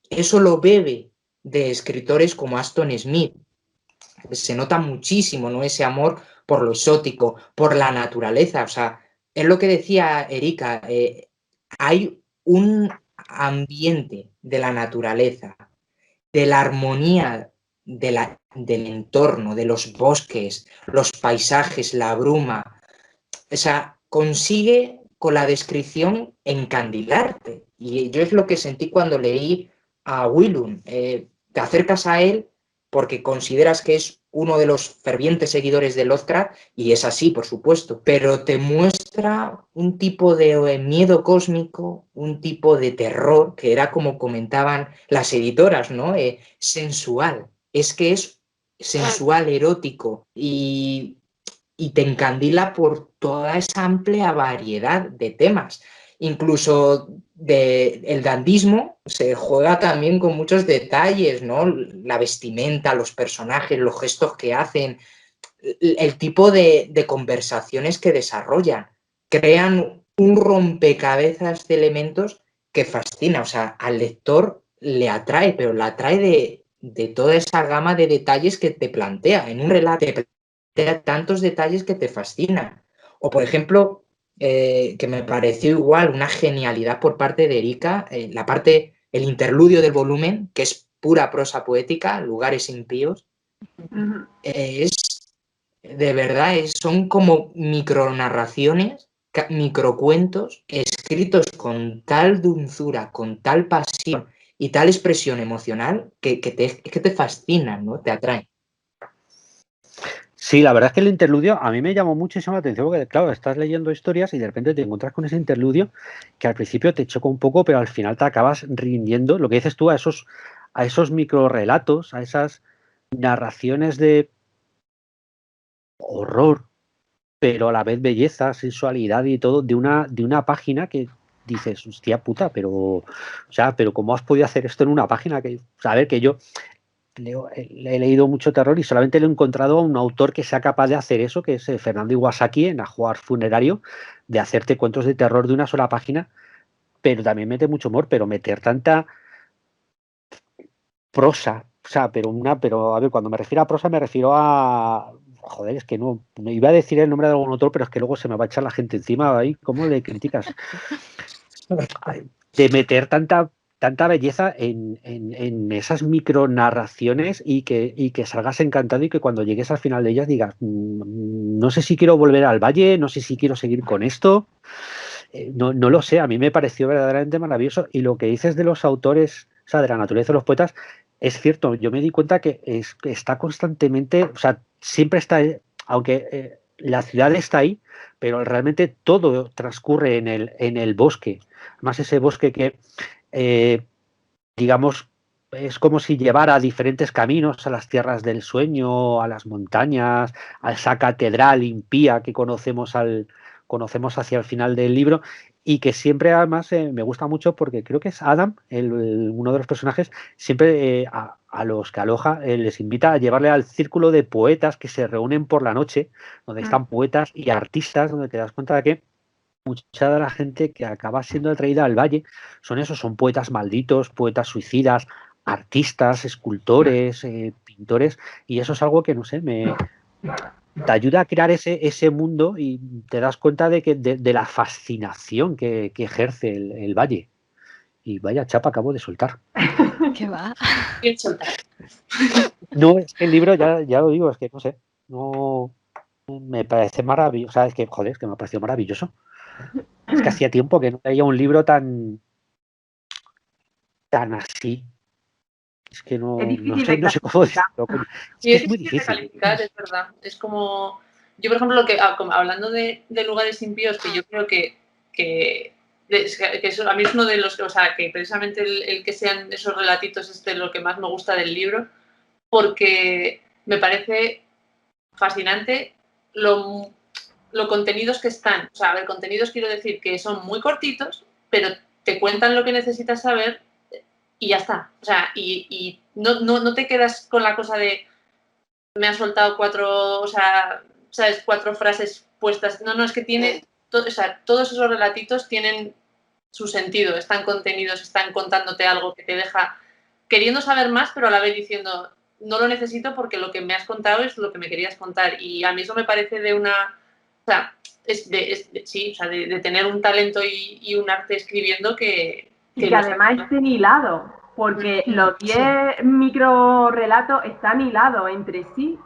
S3: eso lo bebe de escritores como Aston Smith. Se nota muchísimo, ¿no? Ese amor por lo exótico, por la naturaleza. O sea, es lo que decía Erika, hay un ambiente de la naturaleza, de la armonía del entorno, de los bosques, los paisajes, la bruma. O sea, consigue con la descripción encandilarte. Y yo es lo que sentí cuando leí a Willum. Te acercas a él porque consideras que es uno de los fervientes seguidores de Lovecraft, y es así, por supuesto, pero te muestra un tipo de miedo cósmico, un tipo de terror, que era como comentaban las editoras, ¿no? Sensual. Es que es sensual, erótico, y te encandila por toda esa amplia variedad de temas. Incluso el dandismo se juega también con muchos detalles, ¿no? La vestimenta, los personajes, los gestos que hacen, el tipo de conversaciones que desarrollan. Crean un rompecabezas de elementos que fascina. O sea, al lector le atrae, pero le atrae de toda esa gama de detalles que te plantea. En un relato te plantea tantos detalles que te fascinan. O, por ejemplo, que me pareció igual una genialidad por parte de Erika, el interludio del volumen, que es pura prosa poética, Lugares impíos, es de verdad, son como micronarraciones, microcuentos escritos con tal dulzura, con tal pasión y tal expresión emocional que te fascinan, ¿no? Te atraen.
S1: Sí, la verdad es que el interludio a mí me llamó muchísimo la atención porque, claro, estás leyendo historias y de repente te encuentras con ese interludio que al principio te choca un poco, pero al final te acabas rindiendo, lo que dices tú, a esos microrelatos, a esas narraciones de horror, pero a la vez belleza, sensualidad y todo, de una página que dices, hostia puta, pero ¿cómo has podido hacer esto en una página? Que, a ver, que yo he leído mucho terror y solamente le he encontrado a un autor que sea capaz de hacer eso, que es Fernando Iwasaki en Ajuar Funerario, de hacerte cuentos de terror de una sola página, pero también mete mucho humor, pero meter tanta prosa, pero a ver, cuando me refiero a prosa me refiero a, joder, es que no iba a decir el nombre de algún autor, pero es que luego se me va a echar la gente encima ahí, ¿cómo le criticas? De meter tanta belleza en esas micronarraciones y que salgas encantado y que cuando llegues al final de ellas digas, no sé si quiero volver al valle, no sé si quiero seguir con esto, no lo sé, a mí me pareció verdaderamente maravilloso. Y lo que dices de los autores, o sea, de la naturaleza de los poetas, es cierto, yo me di cuenta que está constantemente, o sea, siempre está, aunque la ciudad está ahí, pero realmente todo transcurre en el bosque. Además, ese bosque que, digamos, es como si llevara diferentes caminos a las tierras del sueño, a las montañas, a esa catedral impía que conocemos hacia el final del libro, y que siempre además me gusta mucho porque creo que es Adam, uno de los personajes, siempre a los que aloja les invita a llevarle al círculo de poetas que se reúnen por la noche, donde están poetas y artistas, donde te das cuenta de que mucha de la gente que acaba siendo atraída al valle son poetas malditos, poetas suicidas, artistas, escultores, pintores, y eso es algo que, no sé, te ayuda a crear ese mundo y te das cuenta de la fascinación que ejerce el valle. Y vaya chapa acabo de soltar.
S2: ¿Qué va?
S4: Bien soltar.
S1: No, es que el libro, ya lo digo, es que no sé, no me parece maravilloso, o sea, es que, joder, es que me ha parecido maravilloso. Es que hacía tiempo que no leía un libro tan así. Es que no sé cómo decirlo, coño.
S4: Sí,
S1: Es muy
S4: difícil de
S1: difícil.
S4: calificar, es verdad. Es como, yo por ejemplo, hablando de lugares impíos, que yo creo que eso, a mí es uno de los, o sea, que precisamente el que sean esos relatitos es lo que más me gusta del libro, porque me parece fascinante lo contenidos que están. O sea, a ver, contenidos quiero decir que son muy cortitos, pero te cuentan lo que necesitas saber y ya está. O sea, y no te quedas con la cosa de me ha soltado cuatro, o sea, ¿sabes? 4 frases puestas. No, es que tiene, o sea, todos esos relatitos tienen su sentido, están contenidos, están contándote algo que te deja queriendo saber más, pero a la vez diciendo, no lo necesito porque lo que me has contado es lo que me querías contar. Y a mí eso me parece de una, o sea, sí, o sea, de tener un talento y un arte escribiendo que
S5: y que además estén hilados, porque los 10 microrelatos están hilados entre sí.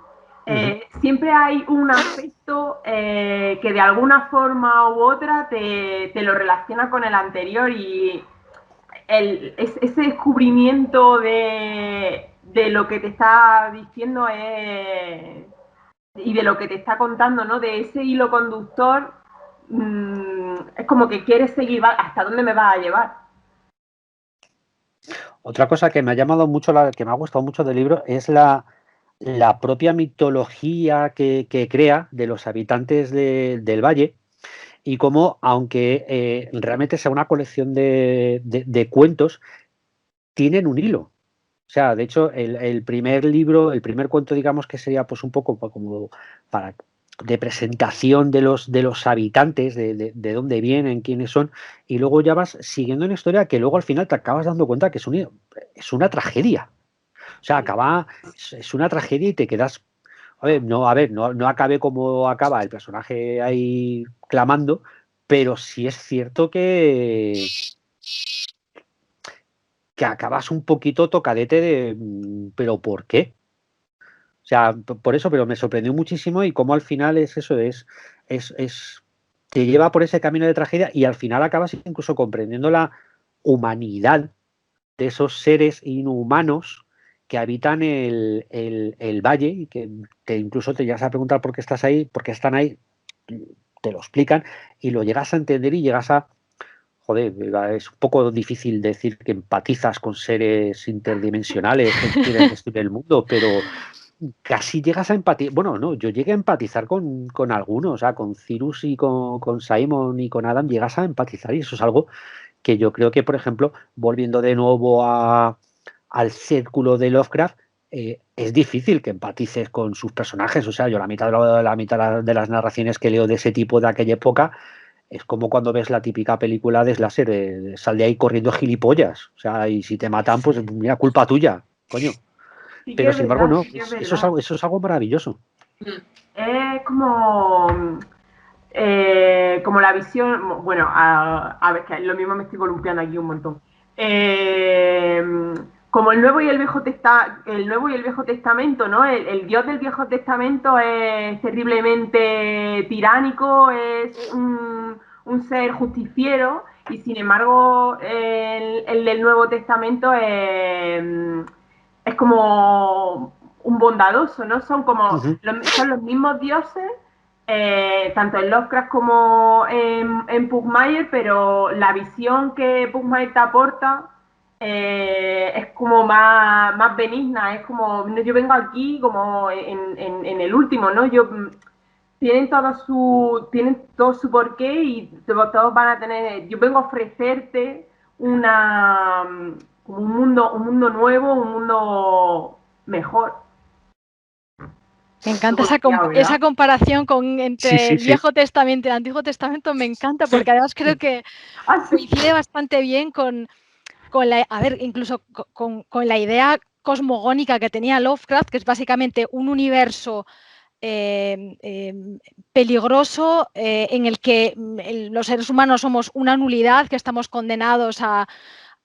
S5: siempre hay un aspecto que de alguna forma u otra te lo relaciona con el anterior y ese descubrimiento de lo que te está diciendo y de lo que te está contando, ¿no? De ese hilo conductor, es como que quieres seguir, ¿hasta dónde me vas a llevar?
S1: Otra cosa que me ha llamado mucho, que me ha gustado mucho del libro, es la propia mitología que crea de los habitantes del valle y cómo, aunque realmente sea una colección de cuentos, tienen un hilo. O sea, de hecho, el primer libro, el primer cuento, digamos que sería pues un poco como de presentación de los habitantes, de dónde vienen, quiénes son, y luego ya vas siguiendo una historia que luego al final te acabas dando cuenta que es una tragedia. O sea, es una tragedia y te quedas. No acabé como acaba el personaje ahí clamando, pero sí es cierto que acabas un poquito tocadete de, pero ¿por qué? O sea, por eso, pero me sorprendió muchísimo y cómo al final es eso, te lleva por ese camino de tragedia y al final acabas incluso comprendiendo la humanidad de esos seres inhumanos que habitan el valle y que incluso te llegas a preguntar por qué estás ahí, por qué están ahí, te lo explican y lo llegas a entender y llegas a, joder, es un poco difícil decir que empatizas con seres interdimensionales que quieren destruir el mundo, pero casi llegas a empatizar. Bueno, no, yo llegué a empatizar con algunos, o sea, con Cyrus y con Simon y con Adam, llegas a empatizar y eso es algo que yo creo que, por ejemplo, volviendo de nuevo al círculo de Lovecraft, es difícil que empatices con sus personajes. O sea, yo la mitad de las narraciones que leo de ese tipo de aquella época es como cuando ves la típica película de slasher, sal de ahí corriendo gilipollas. O sea, y si te matan, pues mira, culpa tuya, coño.
S5: Sí que
S1: Pero
S5: es
S1: sin embargo,
S5: verdad,
S1: no,
S5: sí que es
S1: eso es algo maravilloso.
S5: Es como la visión, bueno, a ver, que lo mismo me estoy columpiando aquí un montón. Como el Nuevo y el Viejo Testamento, ¿no? El Dios del Viejo Testamento es terriblemente tiránico, es un ser justiciero, y sin embargo el del Nuevo Testamento es como un bondadoso, ¿no? Son los mismos dioses, tanto en Lovecraft como en Pugmire, pero la visión que Pugmire te aporta es como más benigna, es como, yo vengo aquí como en el último, ¿no? Tienen todo su porqué y todos van a tener, yo vengo a ofrecerte como un mundo nuevo, un mundo mejor.
S2: Me encanta esa comparación entre el Viejo Testamento y el Antiguo Testamento, me encanta, porque además creo que coincide bastante bien con incluso con la idea cosmogónica que tenía Lovecraft, que es básicamente un universo peligroso en el que los seres humanos somos una nulidad, que estamos condenados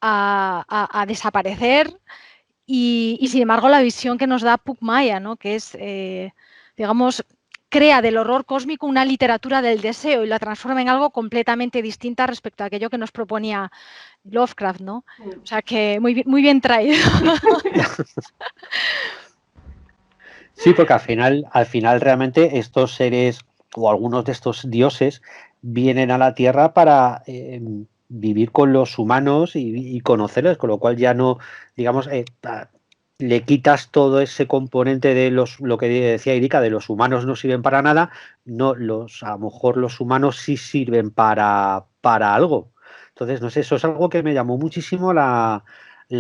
S2: a desaparecer. Y sin embargo, la visión que nos da Pugmire, ¿no? Que es, digamos, crea del horror cósmico una literatura del deseo y la transforma en algo completamente distinta respecto a aquello que nos proponía Lovecraft, ¿no? O sea que muy bien traído.
S1: Sí, porque al final realmente estos seres o algunos de estos dioses vienen a la Tierra para vivir con los humanos y conocerlos, con lo cual ya no, digamos, le quitas todo ese componente de lo que decía Erika, de los humanos no sirven para nada, no, a lo mejor los humanos sí sirven para algo. Entonces, no sé, eso es algo que me llamó muchísimo la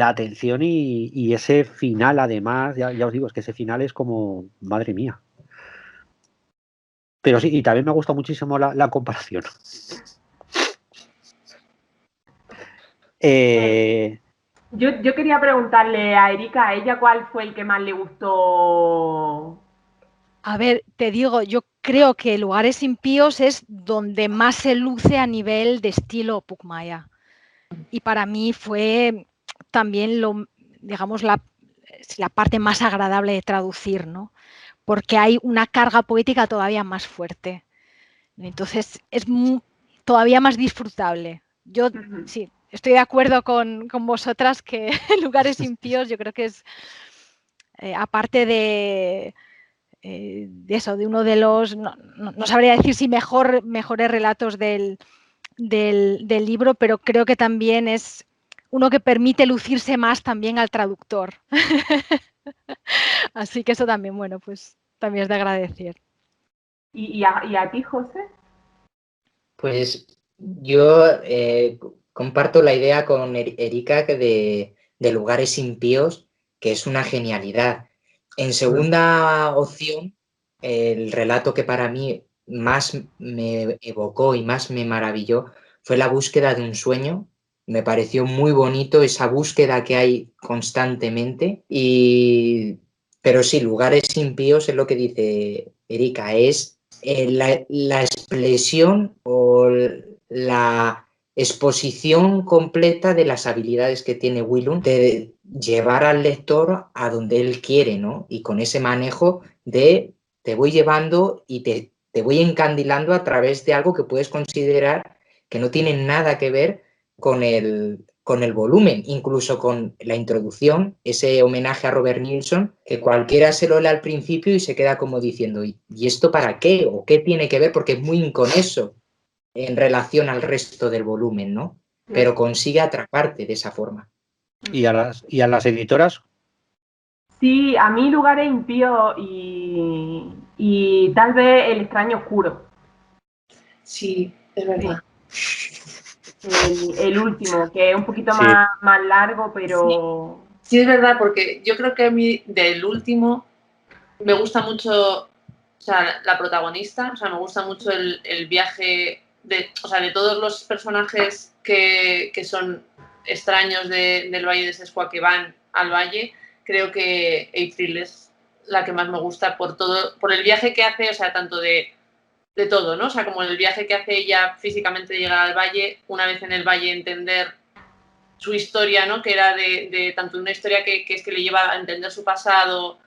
S1: atención y ese final, además, ya os digo, es que ese final es como, madre mía. Pero sí, y también me gusta muchísimo la comparación.
S5: Yo quería preguntarle a Erika, ¿a ella cuál fue el que más le gustó?
S2: A ver, te digo, yo creo que Lugares Impíos es donde más se luce a nivel de estilo Pugmire. Y para mí fue también digamos, la parte más agradable de traducir, ¿no? porque hay una carga poética todavía más fuerte. Entonces es todavía más disfrutable. Yo sí, estoy de acuerdo con vosotras que Lugares Impíos yo creo que es, aparte de eso, de uno de los, no sabría decir si mejores relatos del libro, pero creo que también es uno que permite lucirse más también al traductor. Así que eso también, bueno, pues también es de agradecer.
S5: ¿Y a ti, José?
S3: Pues yo comparto la idea con Erika de Lugares Impíos, que es una genialidad. En segunda opción, el relato que para mí más me evocó y más me maravilló fue La búsqueda de un sueño. Me pareció muy bonito esa búsqueda que hay constantemente. Pero sí, Lugares Impíos es lo que dice Erika, es la expresión o la exposición completa de las habilidades que tiene Willum de llevar al lector a donde él quiere, ¿no? Y con ese manejo de te voy llevando y te voy encandilando a través de algo que puedes considerar que no tiene nada que ver con el volumen, incluso con la introducción, ese homenaje a Robert Nilsson, que cualquiera se lo lee al principio y se queda como diciendo, ¿y esto para qué? ¿O qué tiene que ver? Porque es muy inconexo en relación al resto del volumen, ¿no? Pero consigue atraparte de esa forma.
S1: ¿Y a las editoras?
S5: Sí, a mí Lugares Impíos y tal vez El extraño oscuro.
S4: Sí, es verdad.
S5: El último, que es un poquito
S1: Sí.
S5: más largo, pero...
S4: Sí, es verdad, porque yo creo que a mí del último me gusta mucho, o sea, la protagonista, o sea, me gusta mucho el viaje de todos los personajes que son extraños del Valle de Sescua que van al valle. Creo que April es la que más me gusta por el viaje que hace, o sea, tanto de todo, ¿no? O sea, como el viaje que hace ella físicamente de llegar al valle, una vez en el valle entender su historia, ¿no? Que era de tanto una historia que es que le lleva a entender su pasado,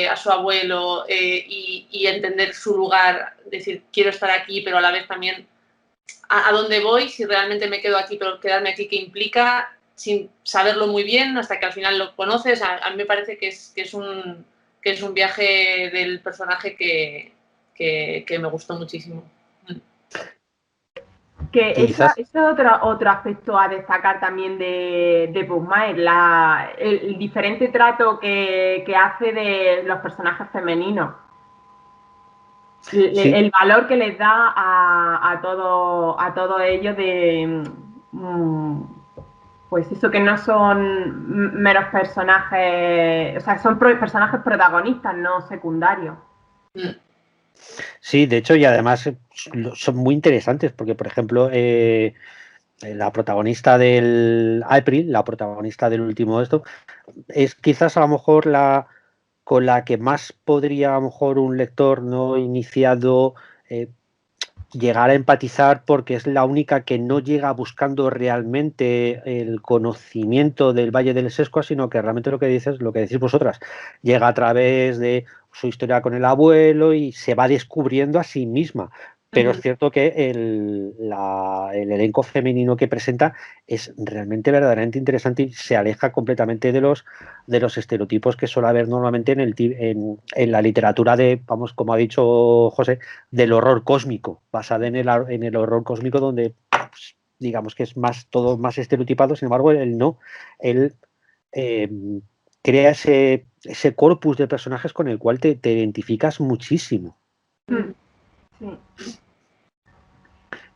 S4: a su abuelo, y entender su lugar, decir, quiero estar aquí, pero a la vez también a dónde voy, si realmente me quedo aquí, pero quedarme aquí, ¿qué implica? Sin saberlo muy bien, hasta que al final lo conoces. A mí me parece que es un viaje del personaje que me gustó muchísimo.
S5: Que
S1: Quizás.
S5: eso es otro aspecto a destacar también de Pugmire, el diferente trato que hace de los personajes femeninos.
S1: Sí.
S5: El valor que les da a todo ello de pues eso, que no son meros personajes, o sea, son personajes protagonistas, no secundarios.
S1: Sí, de hecho, y además son muy interesantes, porque, por ejemplo, la protagonista del April, la protagonista del último esto, es quizás a lo mejor con la que más podría a lo mejor un lector no iniciado llegar a empatizar, porque es la única que no llega buscando realmente el conocimiento del Valle del Sescua, sino que realmente lo que decís vosotras, llega a través de su historia con el abuelo y se va descubriendo a sí misma. Pero es cierto que el elenco femenino que presenta es realmente verdaderamente interesante y se aleja completamente de los estereotipos que suele haber normalmente en la literatura vamos, como ha dicho José, del horror cósmico, basada en el horror cósmico, donde pues, digamos que es todo más estereotipado. Sin embargo, él no. Él crea ese corpus de personajes con el cual te identificas muchísimo.
S5: Sí.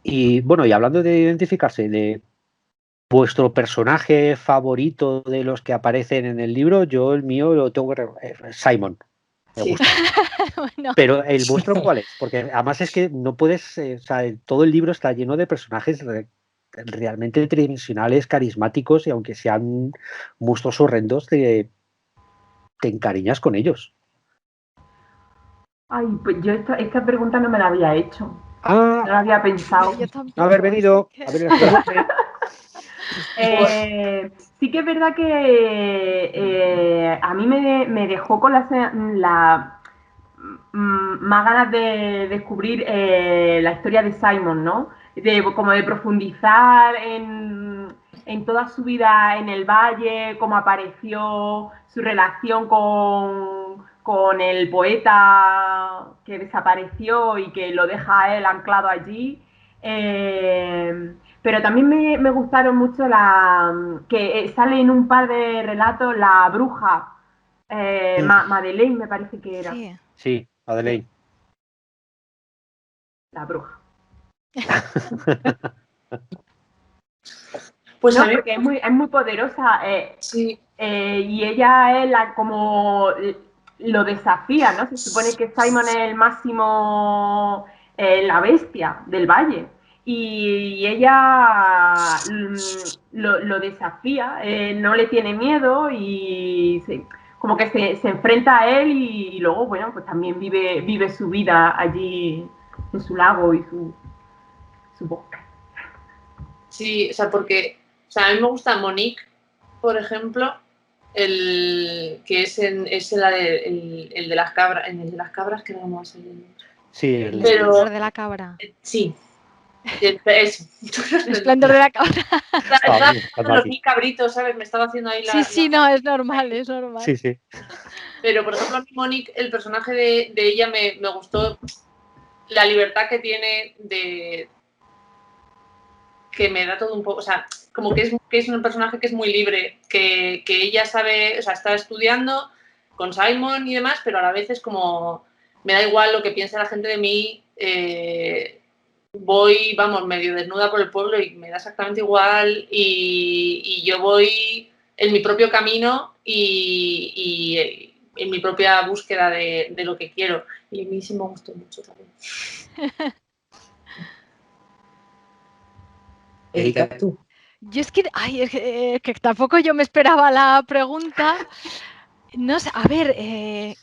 S1: Y bueno, y hablando de identificarse, de vuestro personaje favorito de los que aparecen en el libro, yo el mío lo tengo que Simon. Me gusta.
S2: Bueno.
S1: Pero ¿el vuestro cuál es? Porque además es que no puedes, o sea, todo el libro está lleno de personajes realmente tridimensionales, carismáticos, y aunque sean monstruos horrendos, te encariñas con ellos.
S5: Ay, pues yo esta pregunta no me la había hecho. No la había pensado.
S2: Yo tampoco,
S1: Haber venido,
S2: así que...
S5: Sí que es verdad que a mí me dejó con más ganas de descubrir la historia de Simon, ¿no? Como de profundizar en toda su vida en el valle, cómo apareció, su relación con el poeta que desapareció y que lo deja a él anclado allí. Pero también me gustaron mucho que sale en un par de relatos la bruja, Madeleine me parece que era.
S2: Sí.
S1: Sí, Adelaide.
S5: La bruja.
S4: Pues
S5: no,
S4: a mí,
S5: porque es muy poderosa
S4: sí,
S5: y ella es como lo desafía, ¿no? Se supone que Simon es el máximo, la bestia del valle y ella lo desafía, no le tiene miedo y como que se enfrenta a él y luego, bueno, pues también vive su vida allí en su lago y su bosque.
S4: sí, o sea, porque, o sea, a mí me gusta Monique, por ejemplo, el que es el de las cabras, en el de las cabras que no vamos a salir.
S1: Sí,
S2: El
S4: Pero-
S2: esplendor de la cabra.
S4: Sí, eso.
S2: El esplendor de la cabra.
S4: Estaba
S1: bien,
S4: pensando en los 1000 cabritos, ¿sabes? Me estaba haciendo ahí
S2: Sí, no, es normal, es normal.
S1: Sí, sí.
S4: Pero, por ejemplo, a mí Monique, el personaje de ella me gustó la libertad que tiene de... que me da todo un poco... O sea, como que es un personaje que es muy libre, que ella sabe... O sea, está estudiando con Simon y demás, pero a la vez es como... Me da igual lo que piense la gente de mí, voy, vamos, medio desnuda por el pueblo y me da exactamente igual y yo voy en mi propio camino y en mi propia búsqueda de lo que quiero. Y a mí sí me gustó mucho también.
S3: Erika, tú.
S2: Yo es que, ay, que tampoco yo me esperaba la pregunta. No sé, a ver,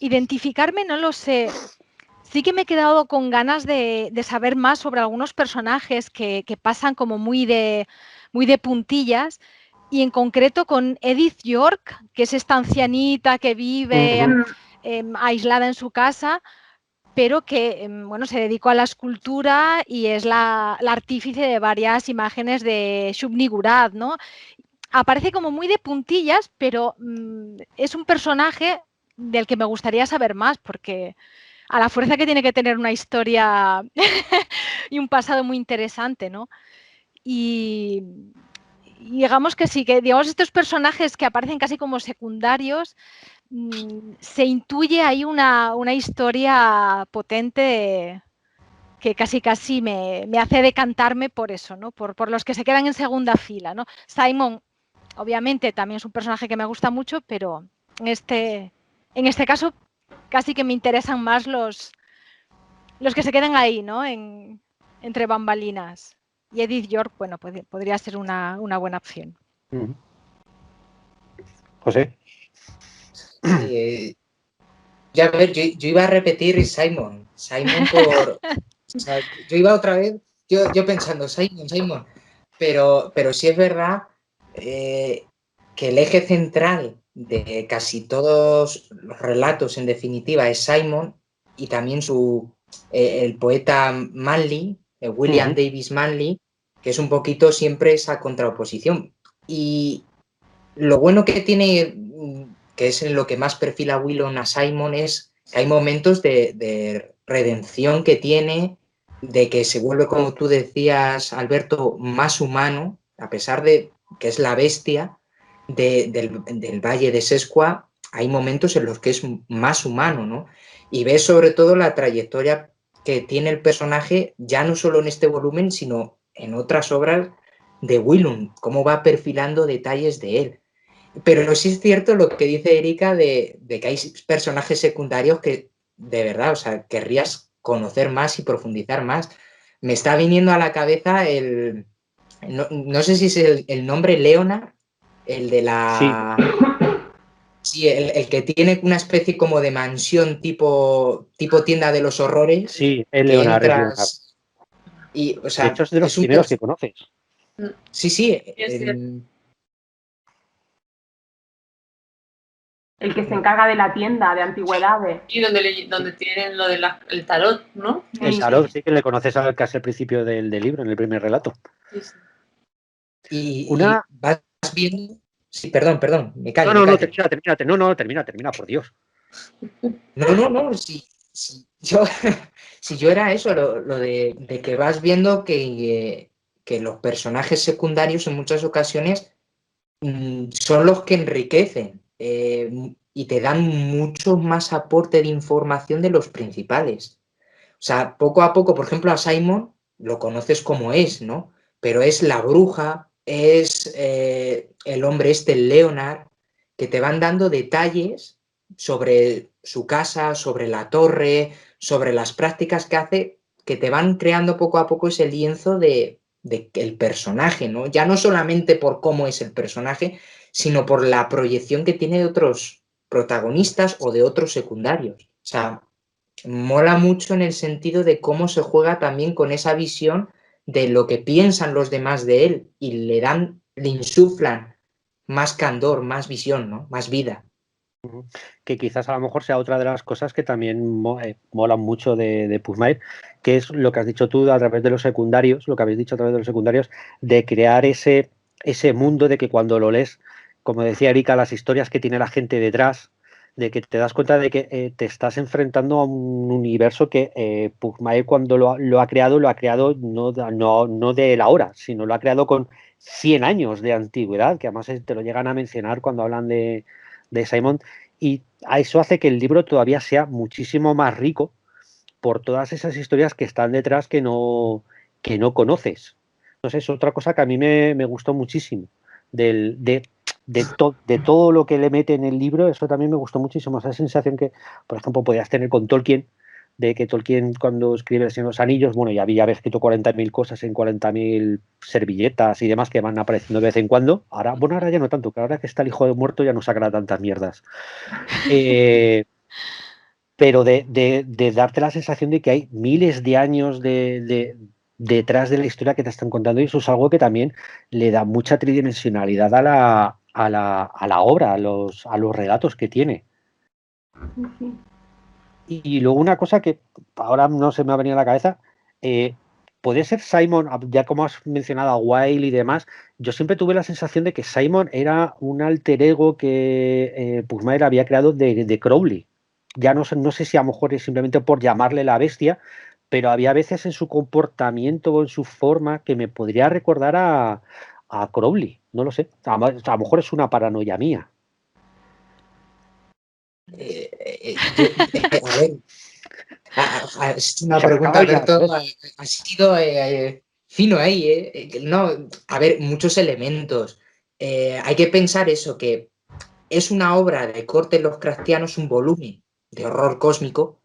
S2: identificarme no lo sé. Sí que me he quedado con ganas de saber más sobre algunos personajes que pasan como muy de puntillas y en concreto con Edith York, que es esta ancianita que vive aislada en su casa, pero que bueno, se dedicó a la escultura y es la artífice de varias imágenes de Shub-Niggurath, ¿no? Aparece como muy de puntillas, pero es un personaje del que me gustaría saber más, porque a la fuerza que tiene que tener una historia y un pasado muy interesante, ¿no? Y digamos que sí, que digamos estos personajes que aparecen casi como secundarios, se intuye ahí una historia potente que casi me hace decantarme por eso, ¿no? Por los que se quedan en segunda fila, ¿no? Simon, obviamente, también es un personaje que me gusta mucho, pero en este caso casi que me interesan más los que se quedan ahí, ¿no? Entre bambalinas. Y Edith York, bueno, podría ser una buena opción.
S1: José.
S3: Ya a ver, yo iba a repetir Simon por... O sea, yo iba otra vez, yo pensando Simon, pero sí es verdad que el eje central de casi todos los relatos, en definitiva, es Simon y también el poeta Manly, William Davis Manly, que es un poquito siempre esa contraoposición. Y lo bueno que tiene, que es en lo que más perfila Willon a Simon, es que hay momentos de redención que tiene, de que se vuelve, como tú decías, Alberto, más humano, a pesar de que es la bestia del Valle de Sescua, hay momentos en los que es más humano, ¿no? Y ves sobre todo la trayectoria que tiene el personaje, ya no solo en este volumen, sino en otras obras de Willum, cómo va perfilando detalles de él. Pero sí es cierto lo que dice Erika de que hay personajes secundarios que de verdad, o sea, querrías conocer más y profundizar más. Me está viniendo a la cabeza no sé si es el nombre Leonard, el de la... Sí, el que tiene una especie como de mansión tipo tienda de los horrores.
S1: Sí, es
S3: que
S1: Leonard,
S3: entras y, o sea,
S1: de hecho, es de los primeros que conoces.
S3: Sí,
S4: Es cierto.
S5: El que se encarga de la tienda de antigüedades.
S4: Y donde tienen lo del tarot, ¿no?
S1: El tarot, sí, que le conoces casi al principio del libro, en el primer relato.
S4: Sí, sí.
S3: Y vas viendo... Sí, perdón, me callo.
S1: No,
S3: me callo.
S1: termina, por Dios.
S3: No, si yo era eso, lo de que vas viendo que los personajes secundarios en muchas ocasiones son los que enriquecen y te dan mucho más aporte de información de los principales. O sea, poco a poco, por ejemplo, a Simon lo conoces como es, ¿no? Pero es la bruja, es el hombre el Leonard, que te van dando detalles sobre su casa, sobre la torre, sobre las prácticas que hace, que te van creando poco a poco ese lienzo de el personaje, ¿no? Ya no solamente por cómo es el personaje, sino por la proyección que tiene de otros protagonistas o de otros secundarios. O sea, mola mucho en el sentido de cómo se juega también con esa visión de lo que piensan los demás de él y le insuflan más candor, más visión, ¿no? Más vida.
S1: Que quizás a lo mejor sea otra de las cosas que también molan mucho de Puzzmire, que es lo que has dicho tú a través de los secundarios, lo que habéis dicho a través de los secundarios, de crear ese mundo de que cuando lo lees, como decía Erika, las historias que tiene la gente detrás, de que te das cuenta de que te estás enfrentando a un universo que Puzzmire cuando lo ha creado no de la hora, sino lo ha creado con 100 años de antigüedad, que además te lo llegan a mencionar cuando hablan de Simon, y a eso hace que el libro todavía sea muchísimo más rico por todas esas historias que están detrás que no conoces. Entonces es otra cosa que a mí me gustó muchísimo de todo lo que le mete en el libro. Eso también me gustó muchísimo, esa sensación que, por ejemplo, podías tener con Tolkien, de que Tolkien cuando escribe El Señor de los Anillos, bueno, ya había escrito 40.000 cosas en 40.000 servilletas y demás que van apareciendo de vez en cuando. Ahora ya no tanto, que ahora que está el hijo de muerto ya no sacará tantas mierdas. Pero de darte la sensación de que hay miles de años detrás de la historia que te están contando, y eso es algo que también le da mucha tridimensionalidad a la obra, a los relatos que tiene. Y luego una cosa que ahora no se me ha venido a la cabeza, puede ser Simon, ya como has mencionado a Wilde y demás, yo siempre tuve la sensación de que Simon era un alter ego que Puzzmire había creado de Crowley. Ya no sé si a lo mejor es simplemente por llamarle la bestia, pero había veces en su comportamiento o en su forma que me podría recordar a Crowley. No lo sé, a lo mejor es una paranoia mía.
S3: A ver, es una pregunta, Alberto, ha sido fino ahí. No, a ver, muchos elementos. Hay que pensar eso, que es una obra de corte Lovecraftiano, es un volumen de horror cósmico,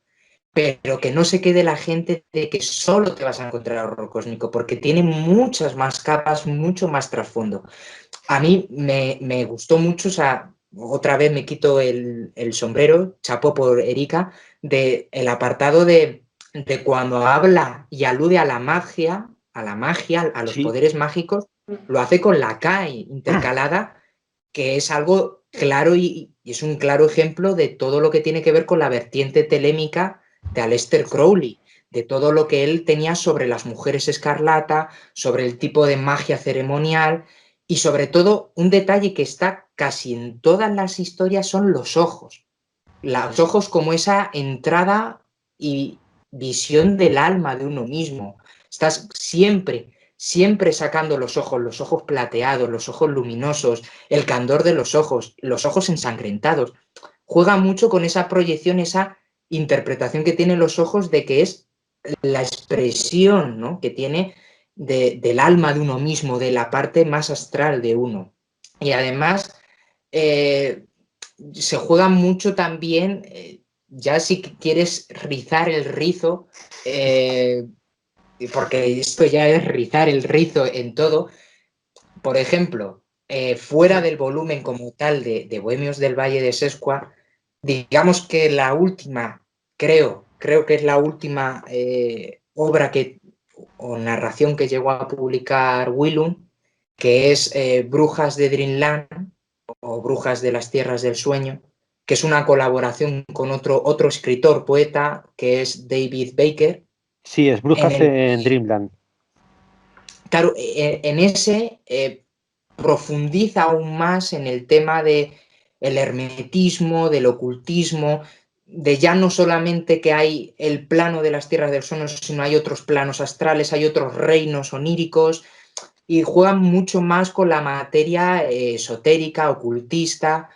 S3: pero que no se quede la gente de que solo te vas a encontrar horror cósmico, porque tiene muchas más capas, mucho más trasfondo. A mí me gustó mucho, o sea, otra vez me quito el sombrero, chapo por Erika, el apartado de cuando habla y alude a la magia, a los poderes mágicos, lo hace con la Kai intercalada, que es algo claro y es un claro ejemplo de todo lo que tiene que ver con la vertiente telémica de Aleister Crowley, de todo lo que él tenía sobre las mujeres escarlata, sobre el tipo de magia ceremonial y sobre todo un detalle que está casi en todas las historias son los ojos. Los ojos como esa entrada y visión del alma de uno mismo. Estás siempre sacando los ojos plateados, los ojos luminosos, el candor de los ojos ensangrentados. Juega mucho con esa proyección, esa interpretación que tienen los ojos de que es la expresión, ¿no?, que tiene del alma de uno mismo, de la parte más astral de uno. Y además se juega mucho también, ya si quieres rizar el rizo, porque esto ya es rizar el rizo en todo. Por ejemplo, fuera del volumen como tal de Bohemios del Valle de Sescua, digamos que la última, creo que es la última obra o narración que llegó a publicar Willum, que es Brujas de Dreamland o Brujas de las Tierras del Sueño, que es una colaboración con otro escritor, poeta, que es David Baker.
S1: Sí, es Brujas en Dreamland.
S3: Claro, en ese profundiza aún más en el tema del hermetismo, del ocultismo, de ya no solamente que hay el plano de las tierras del sueño, sino hay otros planos astrales, hay otros reinos oníricos, y juegan mucho más con la materia esotérica, ocultista.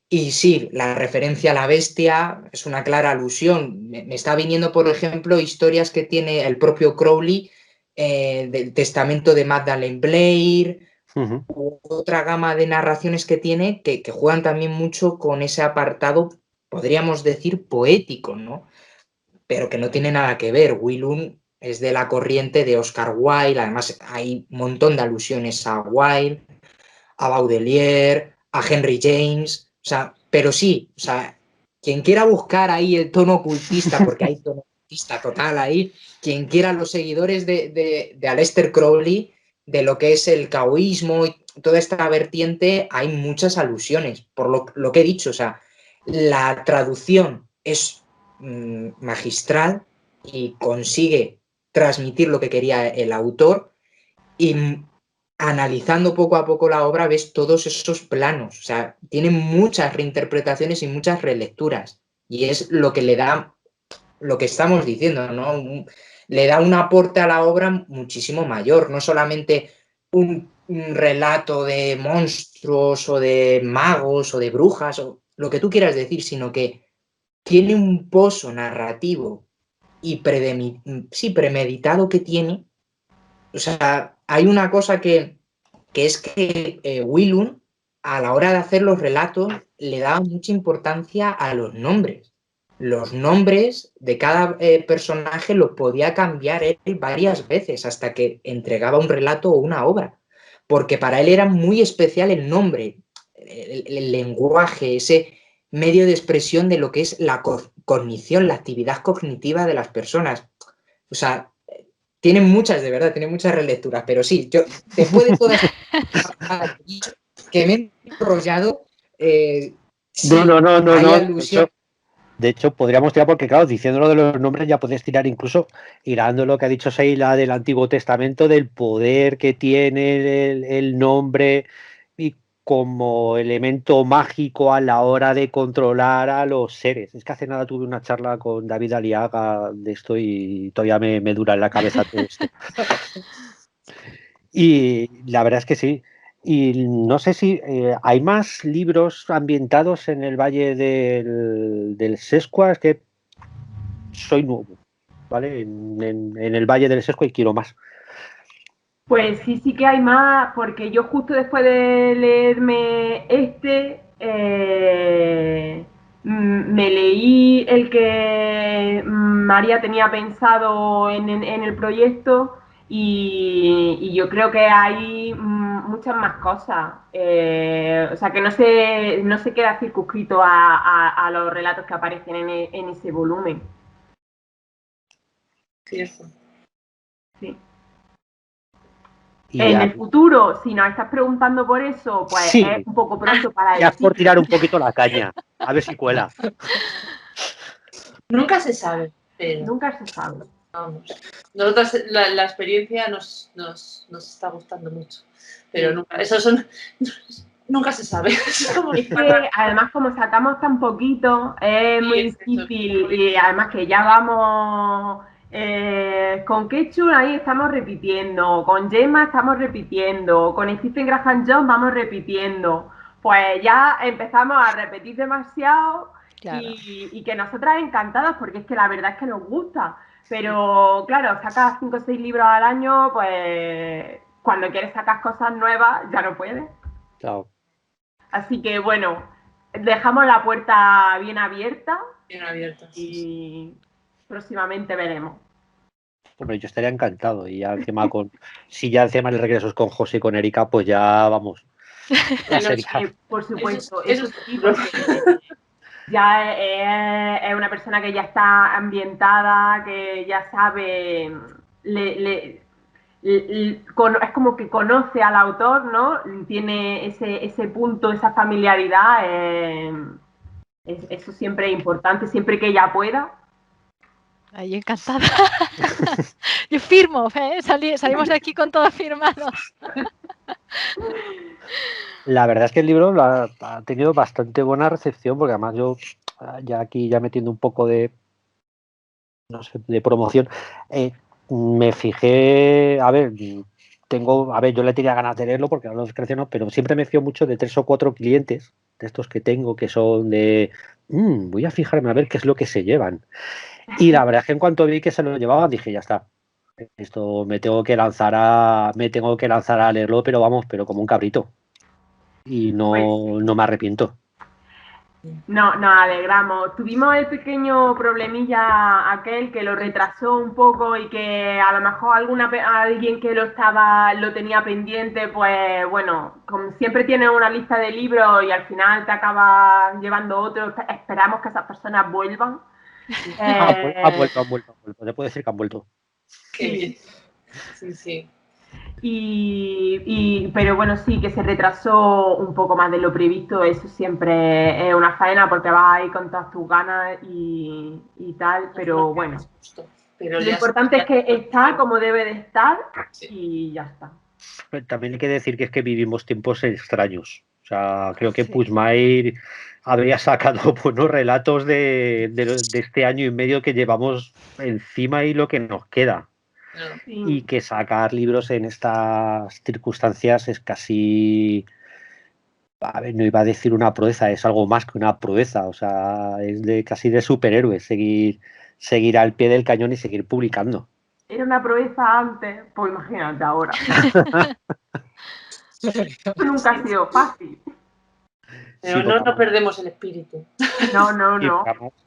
S3: Y sí, la referencia a la bestia es una clara alusión. Me está viniendo, por ejemplo, historias que tiene el propio Crowley, del testamento de Magdalene Blair, otra gama de narraciones que tiene que juegan también mucho con ese apartado, podríamos decir, poético, ¿no? Pero que no tiene nada que ver. Willum es de la corriente de Oscar Wilde, además hay un montón de alusiones a Wilde, a Baudelaire, a Henry James, o sea, pero sí, o sea, quien quiera buscar ahí el tono ocultista, porque hay tono ocultista total ahí, quien quiera los seguidores de Aleister Crowley, de lo que es el caoísmo y toda esta vertiente, hay muchas alusiones, por lo que he dicho, o sea, la traducción es magistral y consigue transmitir lo que quería el autor, y analizando poco a poco la obra ves todos esos planos, o sea, tiene muchas reinterpretaciones y muchas relecturas, y es lo que le da, lo que estamos diciendo, ¿no? Le da un aporte a la obra muchísimo mayor, no solamente un relato de monstruos o de magos o de brujas o lo que tú quieras decir, sino que tiene un pozo narrativo y premeditado que tiene. O sea, hay una cosa que es que Willum, a la hora de hacer los relatos, le daba mucha importancia a los nombres. Los nombres de cada personaje los podía cambiar él varias veces hasta que entregaba un relato o una obra, porque para él era muy especial el nombre, el lenguaje, ese medio de expresión de lo que es la cognición, la actividad cognitiva de las personas. O sea, tienen muchas, de verdad, tienen muchas relecturas, pero sí, yo, después de todas que me he enrollado, sí,
S1: no.
S3: hay alusión.
S1: De hecho, podríamos tirar, porque claro, diciéndolo de los nombres ya puedes tirar incluso, hilando lo que ha dicho Seila del Antiguo Testamento, del poder que tiene el nombre y como elemento mágico a la hora de controlar a los seres. Es que hace nada tuve una charla con David Aliaga de esto y todavía me dura en la cabeza todo esto. Y la verdad es que sí. Y no sé si hay más libros ambientados en el Valle del Sescua, es que soy nuevo, ¿vale? En el Valle del Sescua y quiero más.
S5: Pues sí que hay más, porque yo justo después de leerme me leí el que María tenía pensado en el proyecto y yo creo que hay muchas más cosas. O sea, que no se queda circunscrito a los relatos que aparecen en ese volumen.
S4: Sí, eso.
S5: Sí.
S1: Y
S5: en el futuro, si nos estás preguntando por eso, pues
S1: sí,
S5: es un poco pronto para
S1: ya
S5: decir.
S1: por tirar un poquito la caña, a ver si cuela.
S4: Nunca se sabe, pero
S5: Nunca se sabe.
S4: vamos. Nosotros la experiencia nos está gustando mucho, pero nunca, nunca se sabe.
S5: Es que además como sacamos tan poquito, es muy difícil y además que ya vamos con Ketchum ahí estamos repitiendo, con Gemma estamos repitiendo, con Stephen Graham Jones vamos repitiendo, pues ya empezamos a repetir demasiado. Claro. Y que nosotras encantadas porque es que la verdad es que nos gusta, pero claro, sacas 5 o 6 libros al año, pues cuando quieres sacar cosas nuevas ya no puedes.
S1: Claro.
S5: Así que bueno, dejamos la puerta bien abierta.
S4: Bien abierta.
S5: Y próximamente veremos.
S1: Hombre, yo estaría encantado. Y ya encima si ya encima el regreso es con José y con Erika, pues ya vamos. Ya sería.
S5: Por supuesto, eso sí, porque ya es una persona que ya está ambientada, que ya sabe, es como que conoce al autor, ¿no? Tiene ese punto, esa familiaridad. Eso siempre es importante, siempre que ella pueda.
S2: Ay, encantada. Yo firmo, salimos de aquí con todo firmado.
S1: La verdad es que el libro ha tenido bastante buena recepción, porque además yo, ya aquí ya metiendo un poco de, no sé, de promoción, me fijé, a ver, yo le tenía ganas de leerlo porque ahora los creaciones, pero siempre me fío mucho de 3 o 4 clientes de estos que tengo que son de, voy a fijarme a ver qué es lo que se llevan. Y la verdad es que en cuanto vi que se lo llevaban, dije, ya está. Esto me tengo que lanzar a leerlo, pero vamos, pero como un cabrito. Y no me arrepiento.
S5: No, nos alegramos. Tuvimos el pequeño problemilla aquel que lo retrasó un poco y que a lo mejor alguien que lo tenía pendiente, pues bueno, como siempre tienes una lista de libros y al final te acabas llevando otro. Esperamos que esas personas vuelvan.
S1: Han vuelto. Se puede decir que han vuelto.
S4: Qué bien. Sí.
S5: Pero bueno, sí, que se retrasó un poco más de lo previsto, eso siempre es una faena porque vas ahí con todas tus ganas y tal, pero bueno. Pero lo importante es que está como debe de estar y ya está.
S1: También hay que decir que es que vivimos tiempos extraños. O sea, creo que Puigmair habría sacado buenos relatos de este año y medio que llevamos encima y lo que nos queda.
S5: Sí.
S1: Y que sacar libros en estas circunstancias es casi, a ver, no iba a decir una proeza, es algo más que una proeza, o sea, es casi de superhéroe seguir al pie del cañón y seguir publicando.
S5: Era una proeza antes, pues imagínate ahora. Nunca ha sido fácil.
S4: Pero no perdemos el espíritu.
S5: No.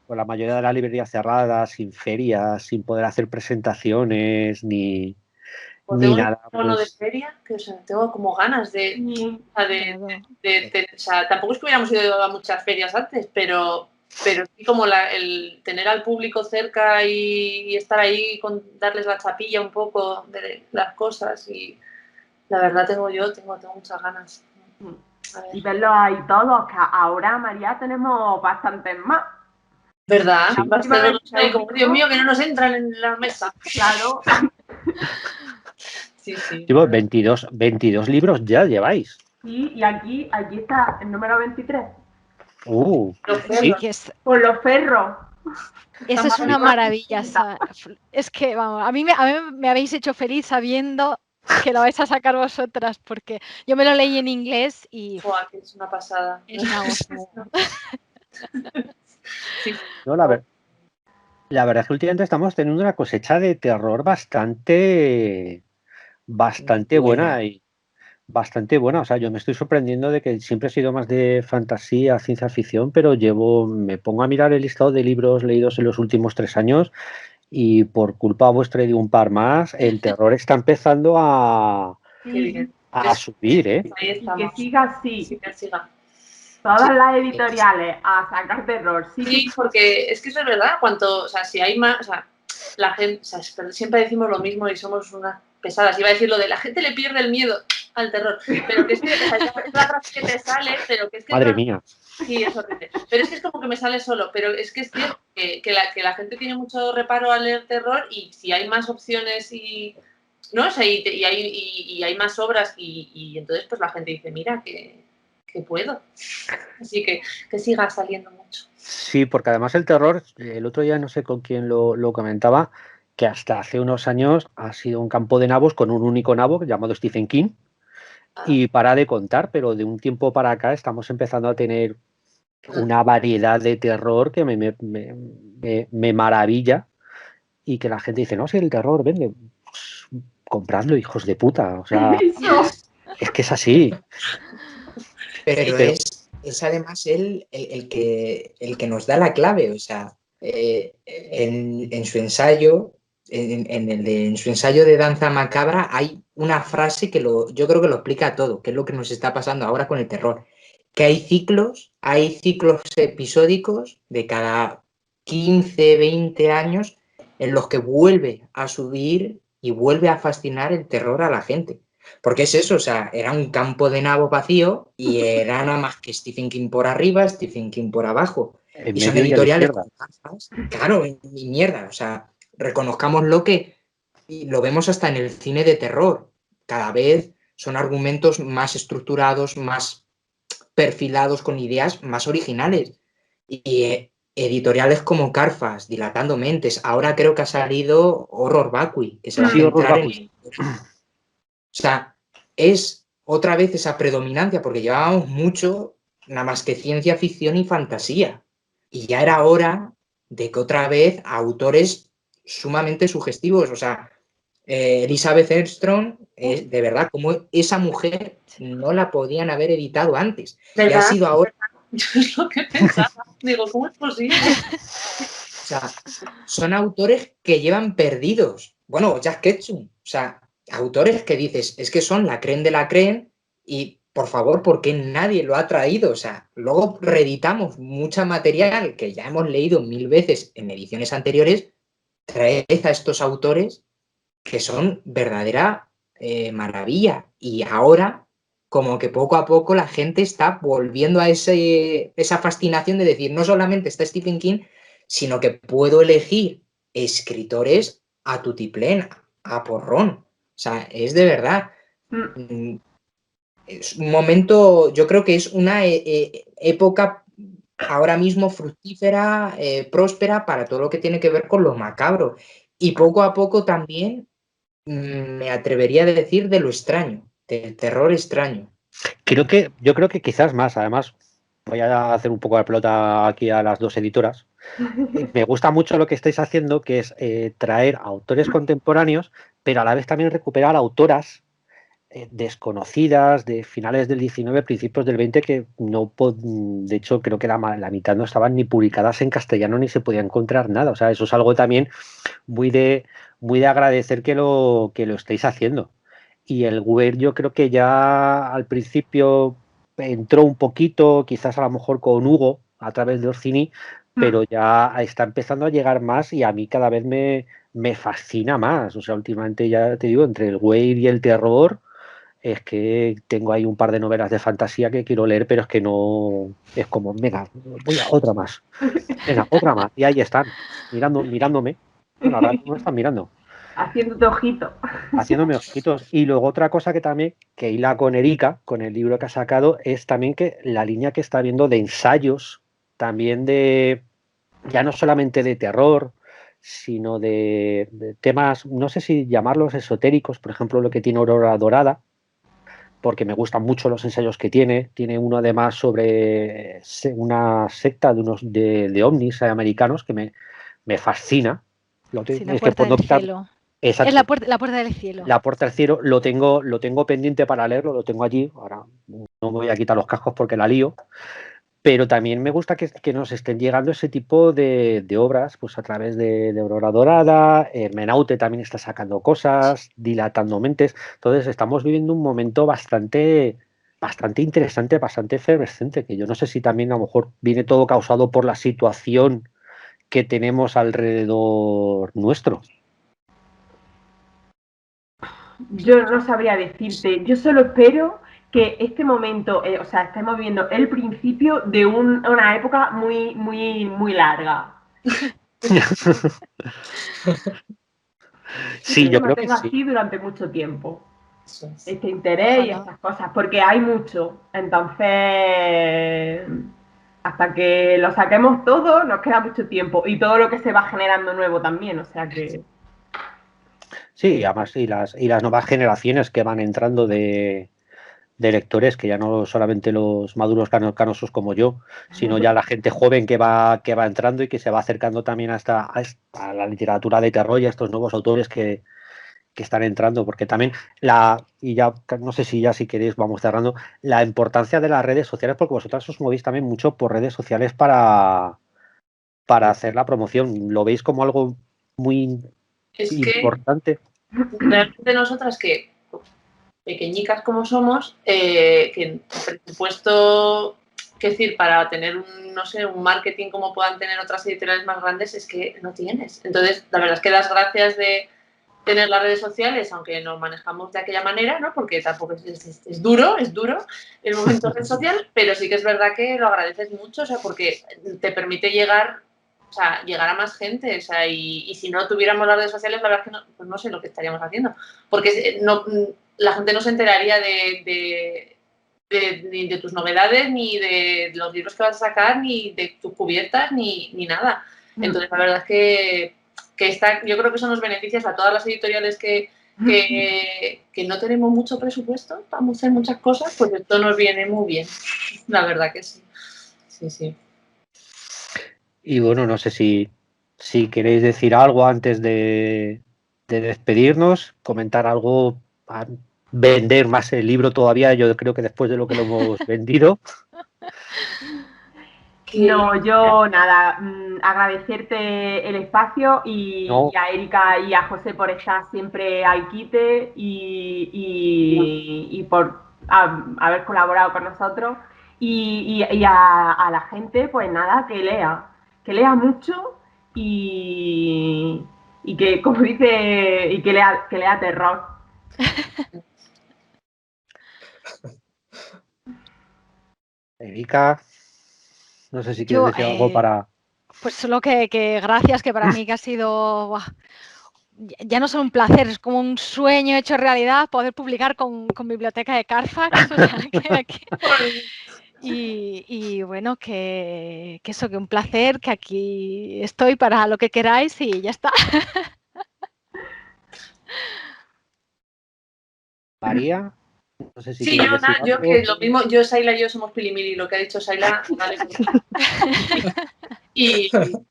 S1: Con la mayoría de las librerías cerradas, sin ferias, sin poder hacer presentaciones, ni nada.
S4: Mono de feria, que o sea, tengo como ganas de o sea, tampoco es que hubiéramos ido a muchas ferias antes, pero sí como el tener al público cerca y estar ahí, darles la chapilla un poco de las cosas, y la verdad tengo muchas ganas.
S5: Y verlos ahí todos, que ahora, María, tenemos bastantes más.
S4: ¿Verdad? Sí. Ahí como, Dios mío, que no nos entran en la mesa.
S5: Claro.
S4: Sí.
S1: Tipo, 22 libros ya lleváis.
S5: Sí, y aquí está el número 23.
S1: Sí.
S5: Con los ferros.
S2: Eso es una maravilla. Es que, vamos, a mí me habéis hecho feliz sabiendo que lo vais a sacar vosotras, porque yo me lo leí en inglés y...
S4: Que es una pasada.
S2: Es una gozada.
S4: Sí.
S1: No, la verdad es que últimamente estamos teniendo una cosecha de terror bastante buena y bastante buena. O sea, yo me estoy sorprendiendo de que siempre he sido más de fantasía, ciencia ficción, pero me pongo a mirar el listado de libros leídos en los últimos 3 años y por culpa vuestra y de un par más, el terror está empezando a subir, ¿eh?
S5: Y que siga así.
S4: Sí, que siga.
S5: Todas las editoriales a sacar terror.
S4: Sí, porque es que eso es verdad. O sea, si hay más, o sea, la gente, o sea, siempre decimos lo mismo y somos unas pesadas. Iba a decir lo de la gente le pierde el miedo al terror, pero que es que, o sea, es la frase que te sale, pero que es que...
S1: Madre mía.
S4: Sí, es horrible. Pero es que es como que me sale solo, pero es que es cierto que la gente tiene mucho reparo al leer terror, y si hay más opciones ¿no? O sea, y hay más obras y entonces pues la gente dice, mira, que puedo. Así que siga saliendo mucho.
S1: Sí, porque además el terror, el otro día no sé con quién lo comentaba, que hasta hace unos años ha sido un campo de nabos con un único nabo llamado Stephen King, y para de contar, pero de un tiempo para acá estamos empezando a tener una variedad de terror que me maravilla, y que la gente dice, no, si el terror vende, pues, compradlo, hijos de puta, o sea, es que es así.
S3: Pero es además él el que nos da la clave, o sea, en su ensayo, en su ensayo de Danza Macabra hay una frase que yo creo que lo explica todo, que es lo que nos está pasando ahora con el terror, que hay ciclos episódicos de cada 15, 20 años en los que vuelve a subir y vuelve a fascinar el terror a la gente. Porque es eso, o sea, era un campo de nabo vacío y era nada más que Stephen King por arriba, Stephen King por abajo.
S1: En
S3: Y son
S1: medio y a la
S3: editoriales
S1: izquierda.
S3: con gafas, claro, y mierda, o sea, reconozcamos lo que, y lo vemos hasta en el cine de terror, cada vez son argumentos más estructurados, más perfilados, con ideas más originales. Y editoriales como Carfas, Dilatando Mentes, ahora creo que ha salido Horror Vacui, que se va a
S1: Sí, Horror
S3: centrar en...
S1: Vacui.
S3: O sea, es otra vez esa predominancia, porque llevábamos mucho nada más que ciencia ficción y fantasía. Y ya era hora de que otra vez autores sumamente sugestivos, o sea, Elizabeth Erstrom, de verdad, como esa mujer no la podían haber editado antes. Y ha
S4: ¿Verdad?
S3: sido ahora,
S4: Yo es lo que pensaba. Digo, ¿cómo es posible?
S3: o sea, son autores que llevan perdidos. Bueno, Jack Ketchum, o sea, autores que dices, es que son la creen de la creen y, por favor, ¿por qué nadie lo ha traído? O sea, luego reeditamos mucha material que ya hemos leído 1000 veces en ediciones anteriores, traed a estos autores que son verdadera maravilla. Y ahora, como que poco a poco la gente está volviendo a esa fascinación de decir, no solamente está Stephen King, sino que puedo elegir escritores a tutiplén, a porrón. O sea, es de verdad. Es un momento, yo creo que es una época ahora mismo fructífera, próspera para todo lo que tiene que ver con lo macabro. Y poco a poco también me atrevería a decir de lo extraño, del terror extraño.
S1: Yo creo que quizás más, además, voy a hacer un poco de pelota aquí a las dos editoras. Me gusta mucho lo que estáis haciendo, que es traer autores contemporáneos, pero a la vez también recuperar autoras desconocidas de finales del 19, principios del 20, que de hecho creo que la mitad no estaban ni publicadas en castellano ni se podía encontrar nada. O sea, eso es algo también muy muy de agradecer que lo estéis haciendo. Y el Weir yo creo que ya al principio entró un poquito, quizás a lo mejor con Hugo a través de Orsini, pero ya está empezando a llegar más y a mí cada vez me fascina más. O sea, últimamente ya te digo, entre el Weir y el terror, es que tengo ahí un par de novelas de fantasía que quiero leer, pero es que no, es como, venga, voy a otra más. Venga, otra más. Y ahí están, mirándome. Bueno, ahora no me están mirando,
S5: Haciéndote ojito.
S1: haciéndome ojitos. Y luego otra cosa que también, que hila con Erika, con el libro que ha sacado, es también que la línea que está viendo de ensayos, también ya no solamente de terror, sino de temas, no sé si llamarlos esotéricos, por ejemplo, lo que tiene Aurora Dorada, porque me gustan mucho los ensayos que tiene. Tiene uno además sobre una secta de ovnis americanos que me fascina.
S2: Sí, la
S1: Es que
S2: puerta
S1: por no
S2: del
S1: quitar,
S2: cielo. Es
S1: exacto,
S2: la puerta del cielo.
S1: la puerta del cielo lo tengo pendiente para leerlo, lo tengo allí. Ahora no me voy a quitar los cascos porque la lío, pero también me gusta que nos estén llegando ese tipo de obras, pues a través de Aurora Dorada. Hermenaute también está sacando cosas, Dilatando Mentes. Entonces estamos viviendo un momento bastante interesante, bastante efervescente, que yo no sé si también a lo mejor viene todo causado por la situación que tenemos alrededor nuestro.
S5: Yo no sabría decirte, yo solo espero que este momento, o sea, estemos viendo el principio de una época muy, muy, muy larga.
S1: Sí,
S5: Que se
S1: yo creo que
S5: mantenga
S1: sí.
S5: así durante mucho tiempo.
S4: Eso es.
S5: Este interés y
S2: Ojalá.
S5: estas cosas, porque hay mucho. Entonces, hasta que lo saquemos todo, nos queda mucho tiempo. Y todo lo que se va generando nuevo también, o sea que...
S1: Sí, además, y las nuevas generaciones que van entrando de lectores, que ya no solamente los maduros canosos como yo, sino ya la gente joven que va entrando y que se va acercando también a la literatura de terror y a estos nuevos autores que están entrando, porque también y ya no sé si ya si queréis vamos cerrando, la importancia de las redes sociales, porque vosotras os movéis también mucho por redes sociales para hacer la promoción. ¿Lo veis como algo muy
S4: Es que
S1: importante?
S4: realmente nosotras que pequeñicas como somos, que el presupuesto, que decir, para tener no sé, un marketing como puedan tener otras editoriales más grandes, es que no tienes. Entonces, la verdad es que das gracias de tener las redes sociales, aunque nos manejamos de aquella manera, ¿no? Porque tampoco es duro el momento red social, pero sí que es verdad que lo agradeces mucho, o sea, porque te permite llegar a más gente, o sea, y si no tuviéramos las redes sociales, la verdad es que no, pues no sé lo que estaríamos haciendo, porque no, la gente no se enteraría ni de tus novedades, ni de los libros que vas a sacar, ni de tus cubiertas, ni nada. Entonces, la verdad es que yo creo que eso nos beneficia a todas las editoriales que no tenemos mucho presupuesto para hacer muchas cosas, pues esto nos viene muy bien. La verdad que sí. Sí, sí.
S1: Y bueno, no sé si queréis decir algo antes de despedirnos, comentar algo, vender más el libro todavía, yo creo que después de lo que lo hemos vendido.
S5: No, yo nada, agradecerte el espacio y a Erika y a José por estar siempre al quite y por haber colaborado con nosotros y a la gente, pues nada, que lea mucho y que, como dice, y que lea terror.
S1: Erika, no sé si quieres decir algo para...
S2: Pues solo que gracias, que para mí que ha sido... Buah, ya no solo un placer, es como un sueño hecho realidad poder publicar con Biblioteca de Carfax. O sea, y bueno, que eso, que un placer, que aquí estoy para lo que queráis y ya está.
S1: María, no sé si
S4: sí, yo que lo mismo, Saila y yo somos pilimili, lo que ha dicho Saila, vale. Y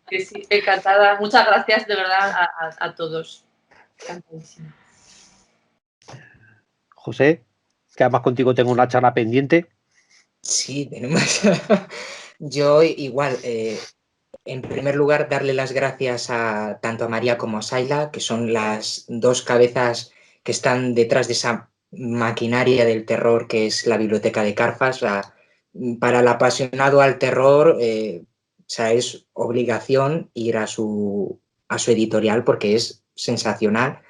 S4: que sí, encantada. Muchas gracias de verdad a todos. Encantadísima.
S1: José, que además contigo tengo una charla pendiente.
S3: Sí, tenemos. Yo igual, en primer lugar, darle las gracias tanto a María como a Saila, que son las dos cabezas que están detrás de esa maquinaria del terror que es la Biblioteca de Carfax. O sea, para el apasionado al terror, o sea, es obligación ir a su editorial porque es sensacional.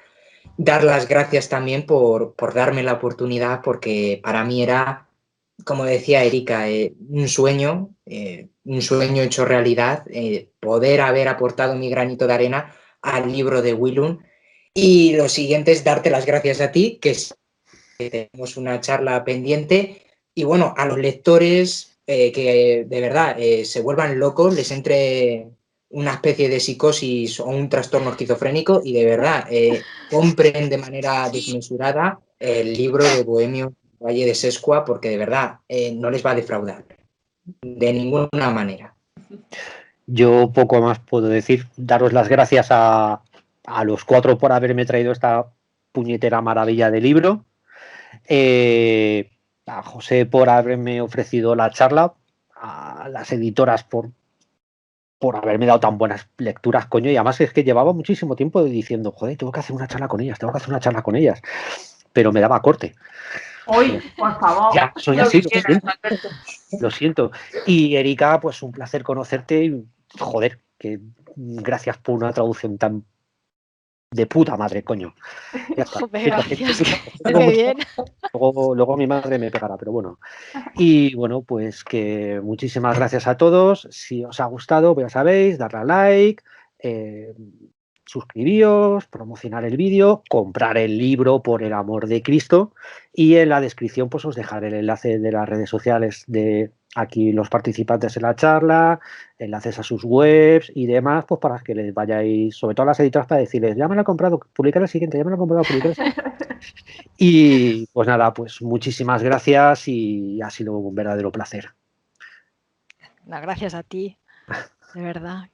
S3: Dar las gracias también por darme la oportunidad, porque para mí era, como decía Erika, un sueño hecho realidad, poder haber aportado mi granito de arena al libro de Willum. Y lo siguiente es darte las gracias a ti, que tenemos una charla pendiente, y bueno, a los lectores que de verdad se vuelvan locos, les entre una especie de psicosis o un trastorno esquizofrénico y de verdad compren de manera desmesurada el libro de Bohemio Valle de Sescua, porque de verdad no les va a defraudar de ninguna manera.
S1: Yo poco más puedo decir, daros las gracias a los cuatro por haberme traído esta puñetera maravilla de libro, a José por haberme ofrecido la charla, a las editoras por haberme dado tan buenas lecturas, coño, y además es que llevaba muchísimo tiempo diciendo, joder, tengo que hacer una charla con ellas, pero me daba corte.
S5: Hoy, por favor.
S1: Ya, soy así, lo siento. Y Erika, pues un placer conocerte y, joder, que gracias por una traducción tan de puta madre, coño. Ya está.
S2: Joder, gracias. Qué bien.
S1: Luego mi madre me pegará, pero bueno. Y bueno, pues que muchísimas gracias a todos. Si os ha gustado, pues ya sabéis, darle a like, suscribíos, promocionar el vídeo, comprar el libro por el amor de Cristo, y en la descripción pues os dejaré el enlace de las redes sociales de aquí los participantes en la charla, enlaces a sus webs y demás, pues para que les vayáis, sobre todo a las editoras, para decirles, ya me lo he comprado, publicar el siguiente, ya me lo he comprado, publicar el siguiente. Y pues nada, pues muchísimas gracias y ha sido un verdadero placer.
S2: No, gracias a ti, de verdad.